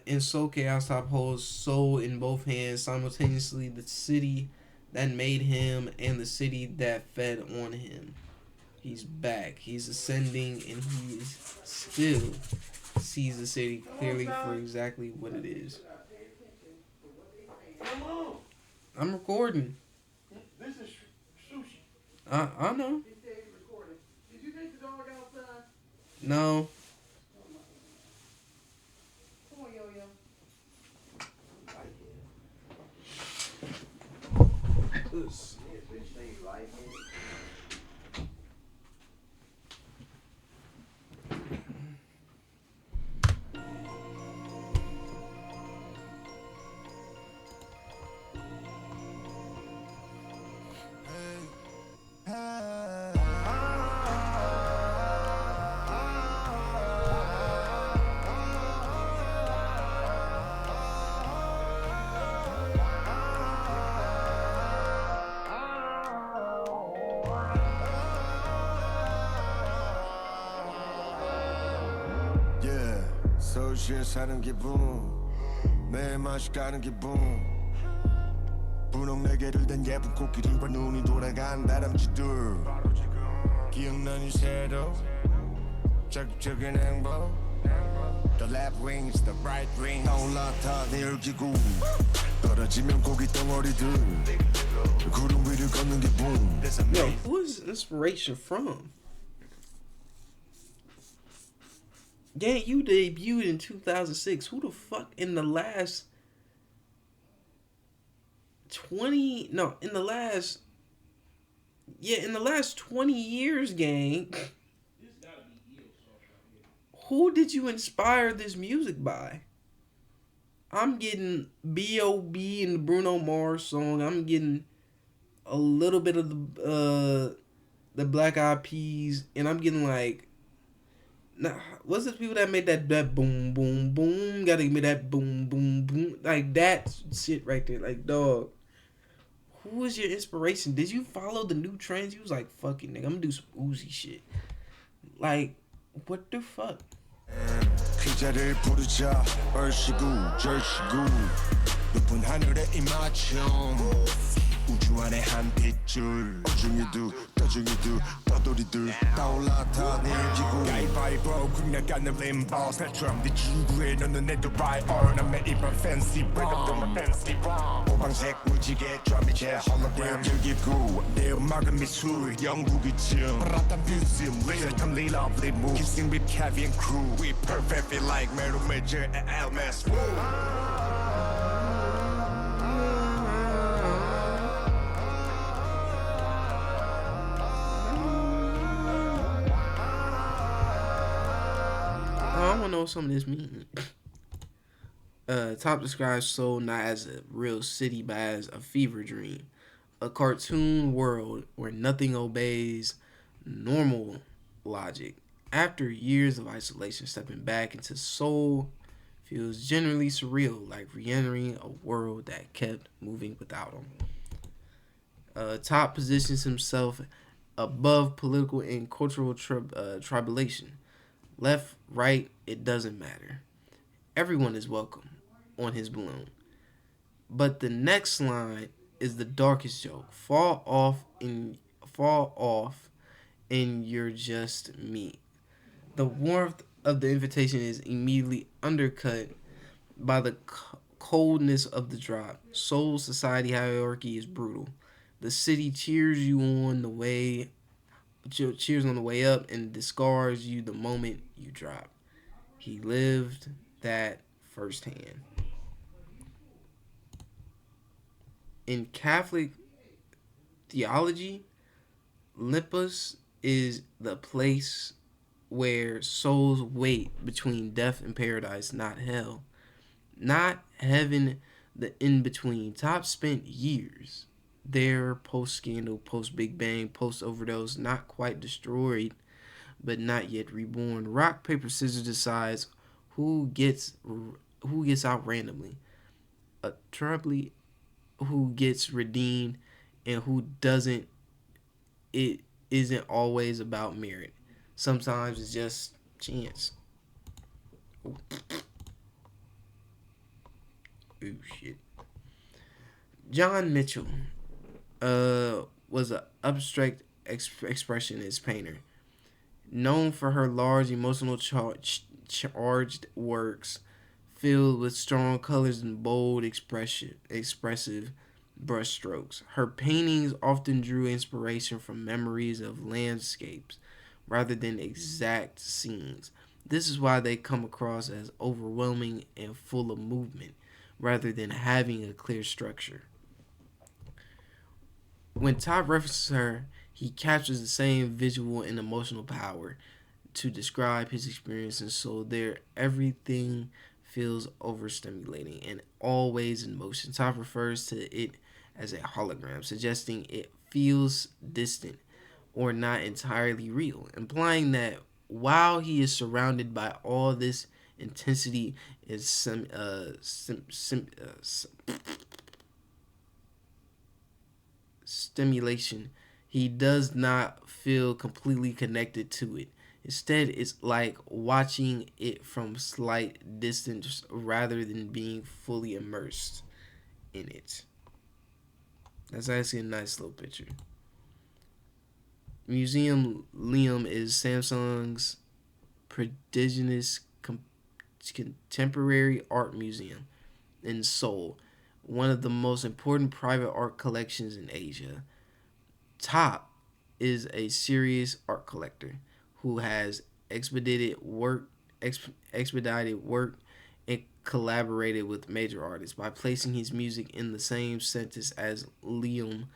In Soul Chaos Top holds soul in both hands simultaneously, the city that made him and the city that fed on him. He's back. He's ascending, and he still sees the city clearly for exactly what it is. I'm recording. This is sushi. I know. Did you take the dog outside? No. Come on, Yo-Yo. This. 서울시에 사는 기분 매일 맛이 가는 기분 분홍 날개를 단 예쁜 코끼리와 눈이 돌아간 다람쥐들 기억나니 새로 자극적인 행복 The left wing is the right wing 떠올랐다 내 열기구 떨어지면 고기 덩어리들 구름 위를 걷는 기분 Yo, who is inspiration from? Gang, you debuted in 2006. Who the fuck in the last 20 no in the last 20 years, gang, who did you inspire this music by? I'm getting B.O.B. and the Bruno Mars song. I'm getting a little bit of the Black Eyed Peas, and I'm getting like, nah, what's the people that made that boom boom boom? Gotta give me that boom boom boom, like that shit right there. Like, dog, who was your inspiration? Did you follow the new trends? You was like, fuck it, nigga, I'm gonna do some Uzi shit. Like, what the fuck? 그자를 부르자 얼씨구 절씨구 높은 하늘에 이마청 우주 안에 한 핏줄 어중이도 떠중이도 떠돌이들 떠올랐다 내 열기구 가위바위보 국내가는 림보 새처럼 네 친구에 너는 내도 바이올 난 매일밤 fancy break up my fancy bomb 오방색 무지개 드럼이제 홀로그램 열기구 내 음악은 미술 영국이쯤 브라탄 뮤즘 리얼탐 리러블리 move kissing with Kevin crew we perfect feel like Metal Major and Elmas I want to know what some of this means. Top describes Seoul not as a real city, but as a fever dream. A cartoon world where nothing obeys normal logic. After years of isolation, stepping back into Seoul feels generally surreal, like re-entering a world that kept moving without him. Top positions himself above political and cultural tribulation. Left, right, it doesn't matter. Everyone is welcome on his balloon. But the next line is the darkest joke. Fall off and you're just me. The warmth of the invitation is immediately undercut by the coldness of the drop. Seoul society hierarchy is brutal. The city cheers on the way up and discards you the moment you drop. He lived that firsthand. In Catholic theology, Olympus is the place where souls wait between death and paradise, not hell. Not heaven, the in-between. Top spent years there, post-scandal, post-Big Bang, post-overdose, not quite destroyed, but not yet reborn. Rock, paper, scissors decides who gets out randomly. Trebly, who gets redeemed and who doesn't. It isn't always about merit. Sometimes it's just chance. Ooh shit. John Mitchell was an abstract expressionist painter, known for her large emotional charged works filled with strong colors and bold expressive brushstrokes. Her paintings often drew inspiration from memories of landscapes rather than exact scenes. This is why they come across as overwhelming and full of movement rather than having a clear structure. When Todd references her, he captures the same visual and emotional power to describe his experiences, so there everything feels overstimulating and always in motion. Todd refers to it as a hologram, suggesting it feels distant or not entirely real, implying that while he is surrounded by all this intensity and stimulation, he does not feel completely connected to it. Instead, it's like watching it from slight distance rather than being fully immersed in it. That's actually a nice little picture. Museum Liam is Samsung's prestigious contemporary art museum in Seoul, one of the most important private art collections in Asia. Top is a serious art collector who has expedited work and collaborated with major artists. By placing his music in the same sentence as Liam,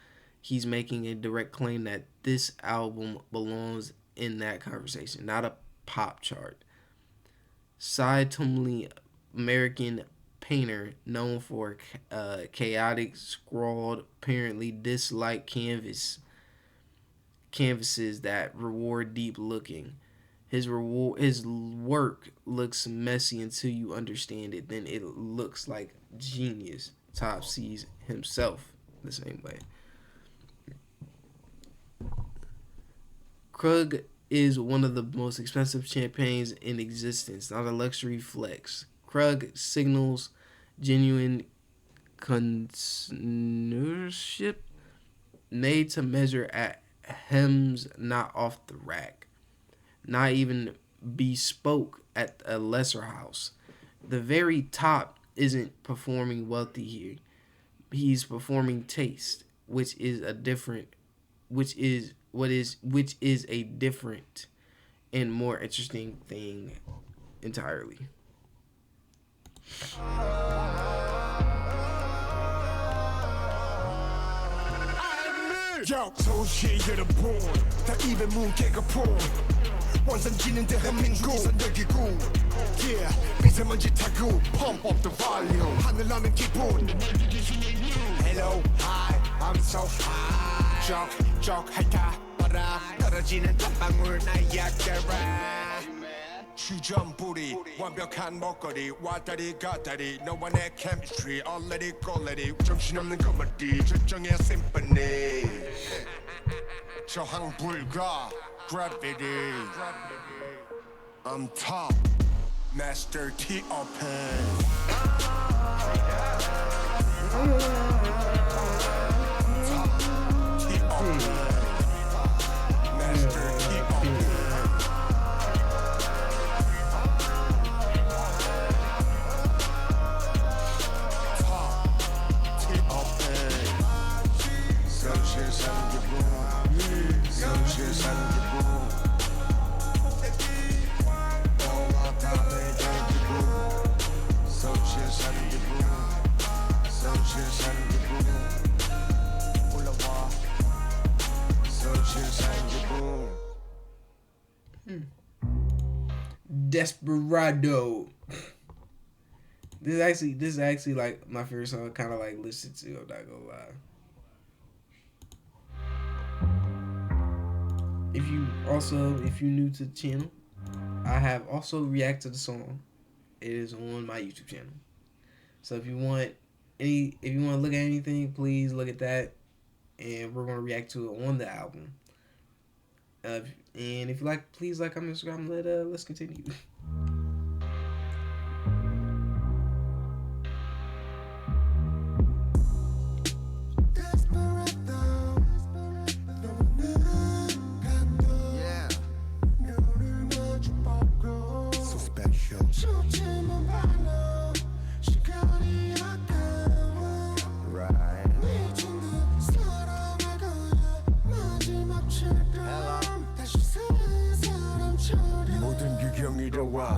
he's making a direct claim that this album belongs in that conversation, not a pop chart. Cy Tumley, American painter known for chaotic, scrawled, apparently disliked canvases that reward deep looking. His work looks messy until you understand it. Then it looks like genius. Top sees himself the same way. Krug is one of the most expensive champagnes in existence, not a luxury flex. Krug signals genuine connoisseurship, made to measure at hems, not off the rack, not even bespoke at a lesser house. The very top isn't performing wealthy here. He's performing taste, which is a different and more interesting thing entirely. Yo, 도시의 여러분 다 입에 무게가 폰 원산지는 대한민국 여기고 Yeah, 미세먼지 타고 Pump up the volume 하늘 나는 기분 Hello, hi, I'm so high 쩍 핥아 봐라 떨어지는 땀방울 나의 약자라 주전부리 완벽한 먹거리 왔다리 갔다리 너와 내 chemistry 얼레리 꼴레리 정신없는 것만디 절정의 symphony 저항 불가 gravity I'm top master T open top T open master T open Desperado. This is actually like my favorite song. Kind of like listen to. I'm not gonna lie. If you new to the channel, I have also reacted to the song. It is on my YouTube channel. So if you want to look at anything, please look at that, and we're gonna react to it on the album. And if you like, please like, comment, subscribe. Let's continue.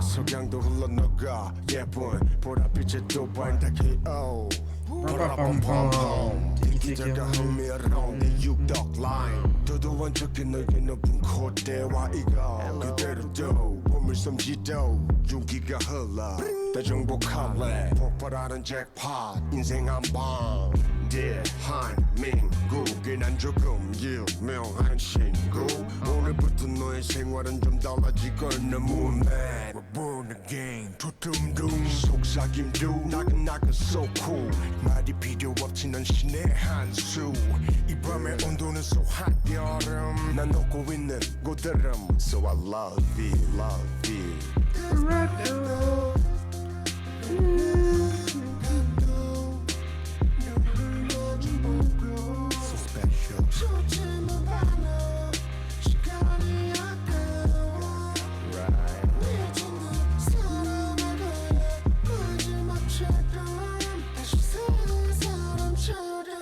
석양도 흘러너가 예쁜 보랏빛의 또 반짝이 오 기자가 흥미로운 네 육덕 라인 도도한 척해 너의 높은 콧대와 이거 그대로도 봄을 섬지도 윤기가 흘러 대정복할래 폭발하는 잭팟 인생 한방 대한민국에 난 조금 유명한 친구 오늘부터 너의 너의 생활은 좀 달라지고 있는 moonman We're born again 두둠둠 속삭임도 나긋나긋 so cool 말이 필요 없지 넌 신의 한수 이 밤의 온도는 so hot 여름 난 녹고 있는 고드름 So I love you, love you So special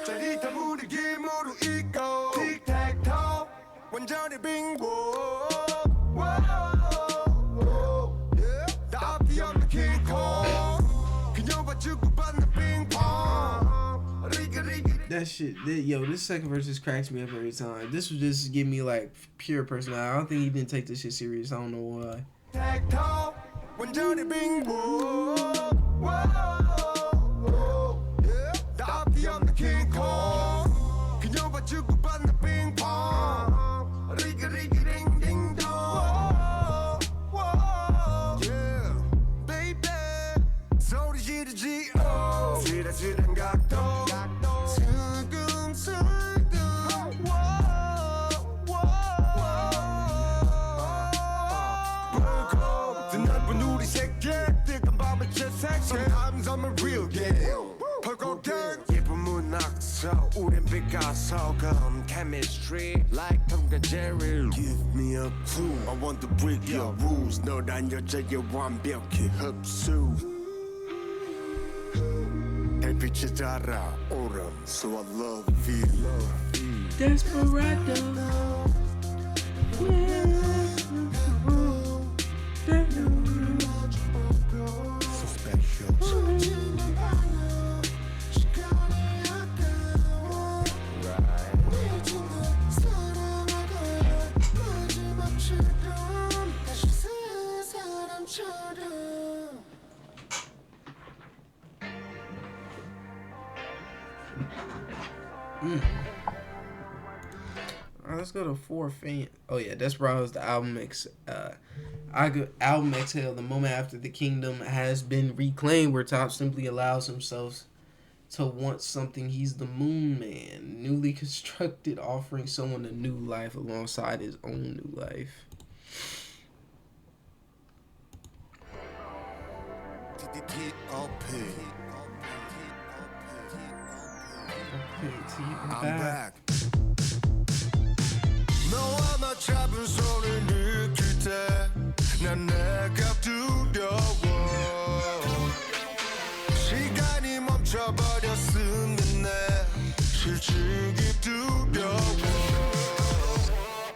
짜릿한 분위기 모두 잊고 틱택톡 완전히 빙고 다 앞뒤 없는 킹콩 그녀와 주고받는 빙퐁 That shit, yo, this second verse just cracks me up every time. This would just give me like pure personality. I don't think he didn't take this shit serious. I don't know why. 틱톡 완전히 빙고 다 앞뒤 없는 킹콩 그녀와 주고받는 빙퐁 리그리그링딩동 Yeah baby 소리 지르지 지레지른 각도 슬금슬금 보고 든 나쁜 우리 새끼 뜨거운 밤을 채색해 Sometimes I'm a real game 펄거든 예쁜 문학서 우린 피카소 금 chemistry like Tom과 Jerry Give me a clue I want to break your rules 너란 여자의 완벽히 흡수 햇빛이 달아오름 So I love you Desperado. So special Let's go to 4 fan. Oh yeah, Desperado's the album album exhale. The moment after the kingdom has been reclaimed, where Top simply allows himself to want something. He's the Moon Man, newly constructed, offering someone a new life alongside his own new life. I'm back. 너와 나 잡은 손을 느낄 때 난 내가 두려워 시간이 멈춰버렸으면 내 실증이 두려워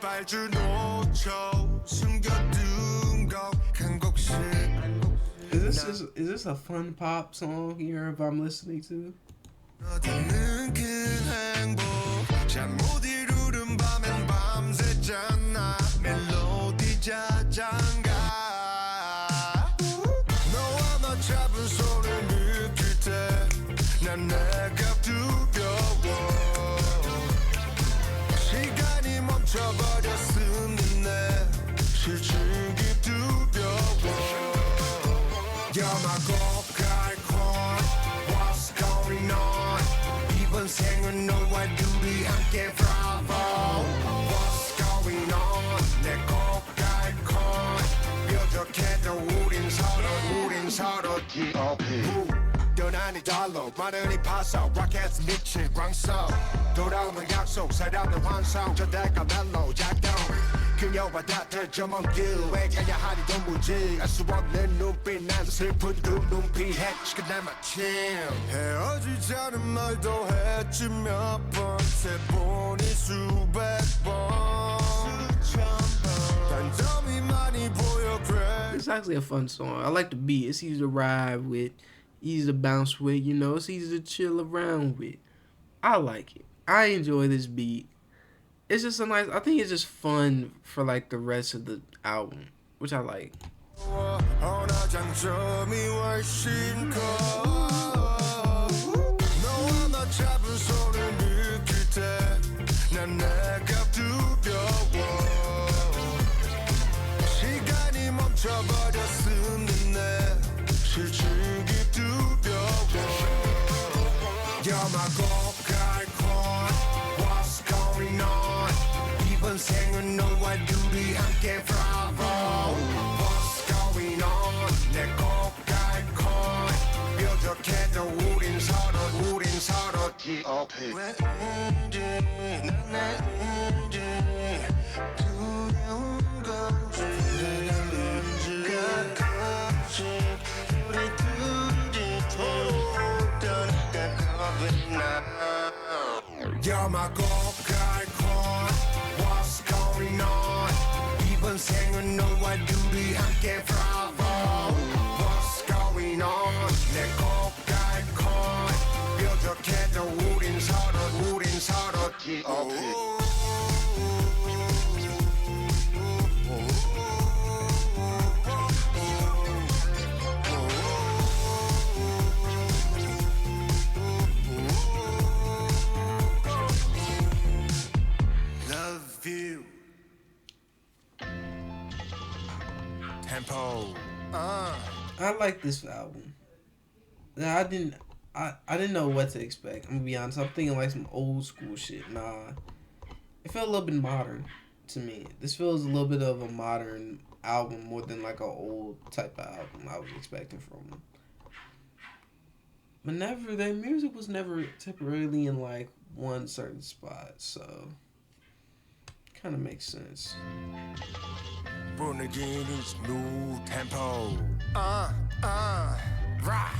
빨주 노초 숨겨둔 것 한 곡씩 Is this a fun pop song here if I'm listening to? 너다는 그 행복 잠 못 이루는 밤엔 밤새잖아 멜로디 자장가 너와 나 잡은 손을 느낄 때 난 내가 두려워 시간이 멈춰버렸으면 내 실증이 두려워 You're my go-kart What's going on 이번 생은 너와 둘이 함께 Bravo What's going on 내 go-kart 뾰족해도 우린 서로 T.O.P 떠나니 달로 마늘이 파서 Rockets 미친 광석 돌아오는 약속 사랑의 환상 저대가 멜로 작동 그녀와 다툴 저 먼 길에 가야 하니 도무지 알 수 없는 눈빛 난 슬픈 그 눈빛 해치고 날 마침 헤어지자는 말도 했지 몇 번 세 번이 수백 번 단점이 많이 보여 그래 It's actually a fun song. I like the beat. It's easy to ride with, easy to bounce with, you know, it's easy to chill around with. I like it. I enjoy this beat. It's just a nice, I think it's just fun for like the rest of the album, which I like. 함께 bravo What's going on 내 꼭갈콘 뾰족해도 우린 서로 T.O.P 왜 운지 난날운지 두려운 건지 가끔씩 우리 둘이 서로 떠나가 겁이 나 You're my 꼭갈콘 What's going on 이번 생은 너와 둘이 함께 bravo What's going on 내 꼭갈콘 뾰족해도 우린 서로 T.O.P Love you Tempo I like this album. Now, I didn't know what to expect. I'm gonna be honest. I'm thinking like some old school shit. Nah, it felt a little bit modern to me. This feels a little bit of a modern album more than like an old type of album I was expecting from them. But never, their music was never temporarily in like one certain spot, so kind of makes sense. 분위기는 new tempo right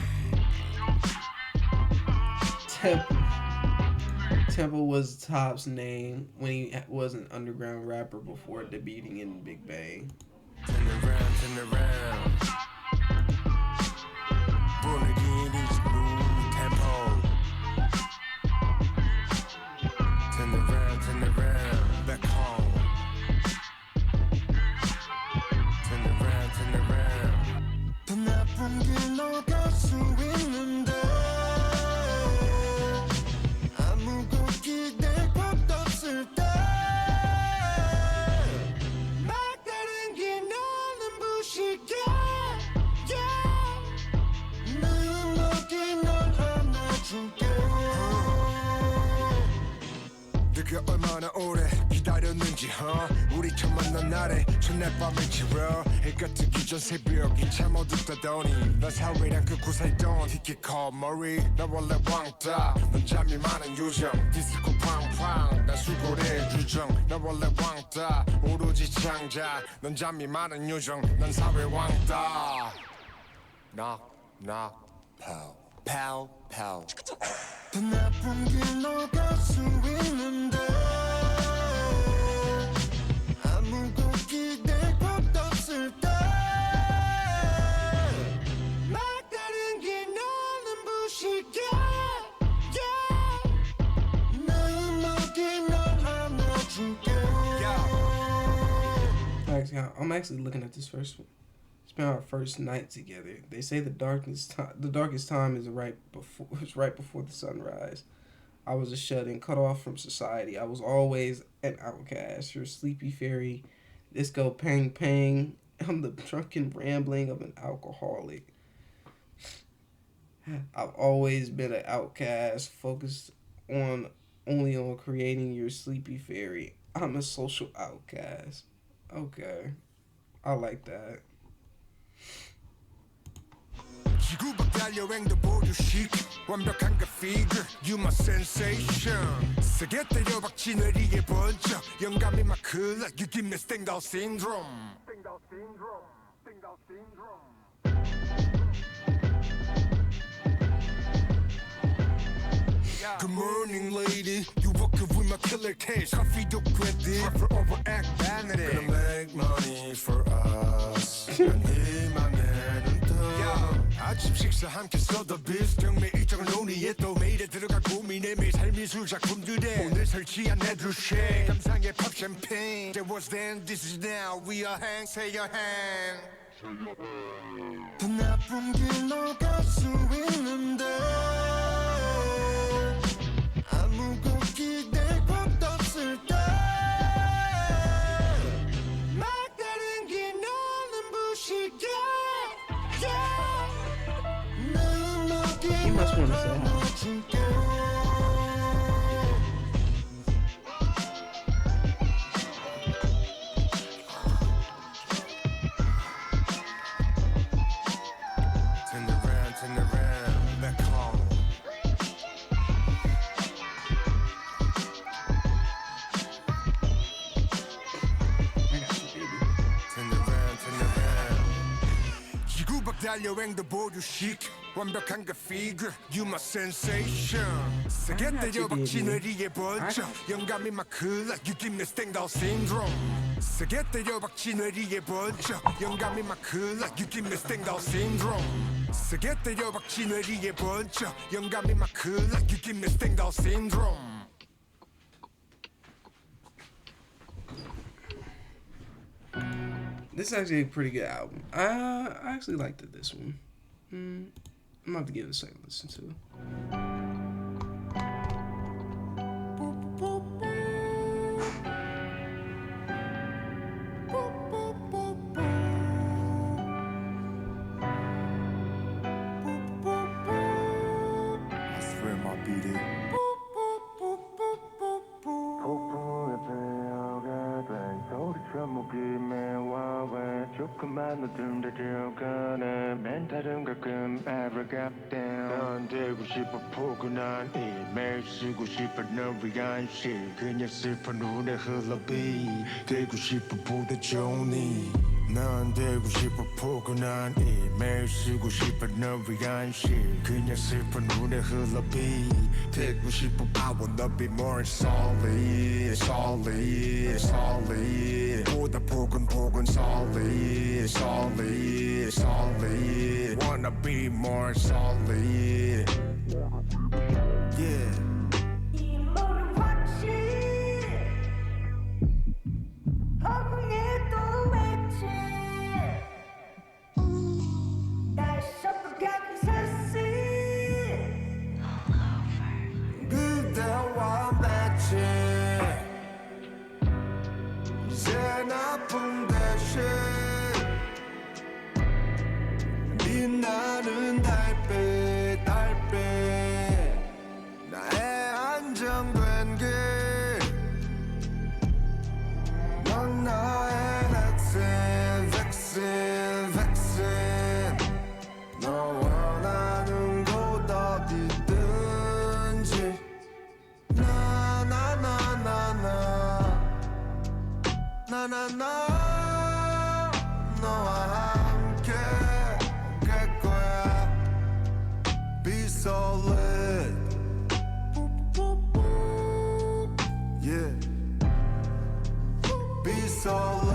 Tempo was Top's name when he was an underground rapper before debuting in Big Bang. Turn around 분위기는 new tempo Turn around back home Turn around 더 나쁜 길 너갈 수 있는데 아무것도 기댈 것도 없을 때 막다른 길 너는 부실게 내 음악에 널 안아줄게 네가 얼마나 오래 기다렸는지 우리 처음 만난 날에 첫날 밤을 지워 해가 뜨기 전 새벽이 잠 어둡다더니 난 사회랑 긋고 살던 티켓커 머리 나 원래 왕따 넌 잠이 많은 요정 디스코 팡팡 난 수고래 주정 나 원래 왕따 오로지 창자 넌 잠이 많은 요정 난 사회 왕따 knock knock pow pow pow 더 나쁜 길 너갈 수 있는데 아무것도 기댈 것도 없을 때 막다른 길 너는 부실게 내 음악에 널 안아줄게 I'm actually looking at this first one. Spent our first night together. They say the darkest time is right before the sunrise. I was a shut-in, cut off from society. I was always an outcast. Your sleepy fairy, disco pang pang. I'm the drunken rambling of an alcoholic. I've always been an outcast, focused only on creating your sleepy fairy. I'm a social outcast. Okay, I like that. 지구박 여행도 보류식 완벽한 그 figure You my sensation 세게 때려 박치 뇌리에 번쩍 영감이 막 흘러 You give me Stendhal syndrome Good morning lady You walk with my killer case Coffee도 credit Prefer overact vanity Gonna make money for us 연희만의 아침 식사 함께 써도 비슷형 매일 일정을 논의해 또 매일에 들어가 고민해 매일 삶미술 작품들에 오늘 설치한 헤드쉐 감상의 팝 샴페인 There was then, this is now We are hang, say your hand 더 나쁜 길 너갈 수 있는데 아무것도 기댈 것도 없을 때 막다른 길 너는 부실게 He must want to say hi. 달려행도 보류시켜 완벽한 그 figure You my sensation 세게 때려 박진을 위해 번쩍 영감이 막 흘러 You give me standout syndrome 세게 때려 박진을 위해 번쩍 영감이 막 흘러 You give me standout syndrome 세게 때려 박진을 위해 번쩍 영감이 막 흘러 You give me standout syndrome This is actually a pretty good album. I actually liked it, this one. I'm about to give it a second listen to. I swear my beat it 조금만 더 들려가네 멘탈은 가끔 ever got down 넌 되고 싶어 포근한 일 매일 쓰고 싶어 널 위한 시 그냥 슬퍼 눈에 흘러 비 되고 싶어 보다 좋은 넌 되고 싶어 포근한 일 매일 쓰고 싶어 널 위한 시 그냥 슬퍼 눈에 흘러 비 되고 싶어 I wanna be more solid solid solid 보다 포근 solid solid solid wanna be more solid yeah 그대와 같이 이제 나쁜 대신 빛나는 달빛 나의 안정된 길 넌 나의 vaccine 너 원하는 곳 어디든지 나나나나나 너와 함께 갈 거야 Be solid Yeah Be solid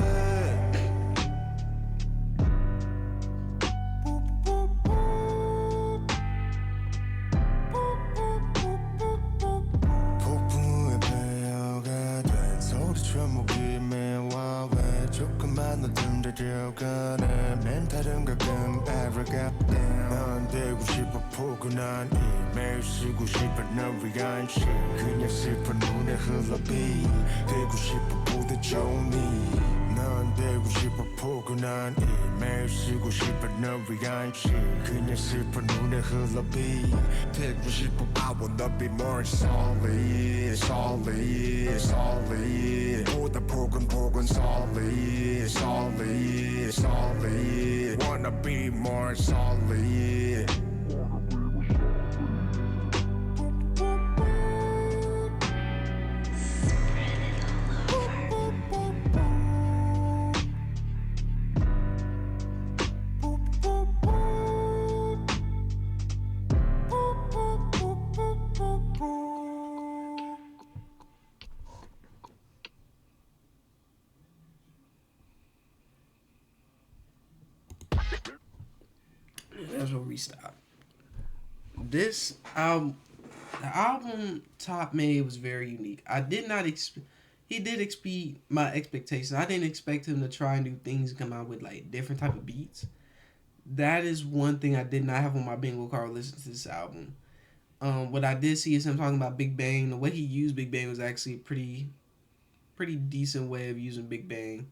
폭풍의 배어가 된 소리처럼 목이 메와 왜 조금만 더 들려가네 멘탈은 가끔 ever got down 넌 되고 싶어 포근한 일 매일 쓰고 싶어 널 위한 시 그냥 슬퍼 눈에 흘러 비 되고 싶어 보다 좋은 넌 되고 싶어 포근한 일 매일 쓰고 싶어 널 위한 시 그냥 슬퍼 눈에 흘러 비 되고 싶어 I wanna be more solid solid solid 보다 포근 solid solid solid wanna be more solid That's where we stop. This album, the album Top made was very unique. I did not he did exceed my expectations. I didn't expect him to try new things and come out with like different type of beats. That is one thing I did not have on my bingo card listening to this album. What I did see is him talking about Big Bang. The way he used Big Bang was actually a pretty decent way of using Big Bang.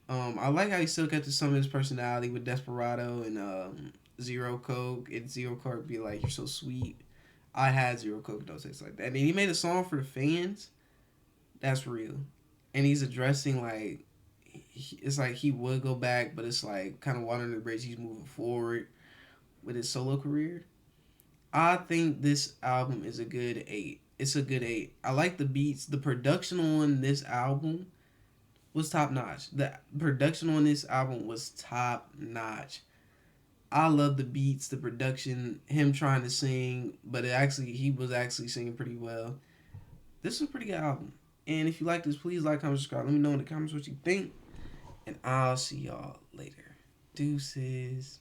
I like how he still kept some of his personality with Desperado and Zero Coke. And Zero Coke be like, "You're so sweet." I had Zero Coke, no sex like that. And he made a song for the fans. That's real. And he's addressing like, it's like he would go back, but it's like kind of water under the bridge. He's moving forward with his solo career. I think this album is a good 8. It's a good 8. I like the beats. The production on this album was top notch. The production on this album was top notch. I love the beats, the production, him trying to sing, but he was actually singing pretty well. This is a pretty good album. And if you like this, please like, comment, subscribe. Let me know in the comments what you think. And I'll see y'all later. Deuces.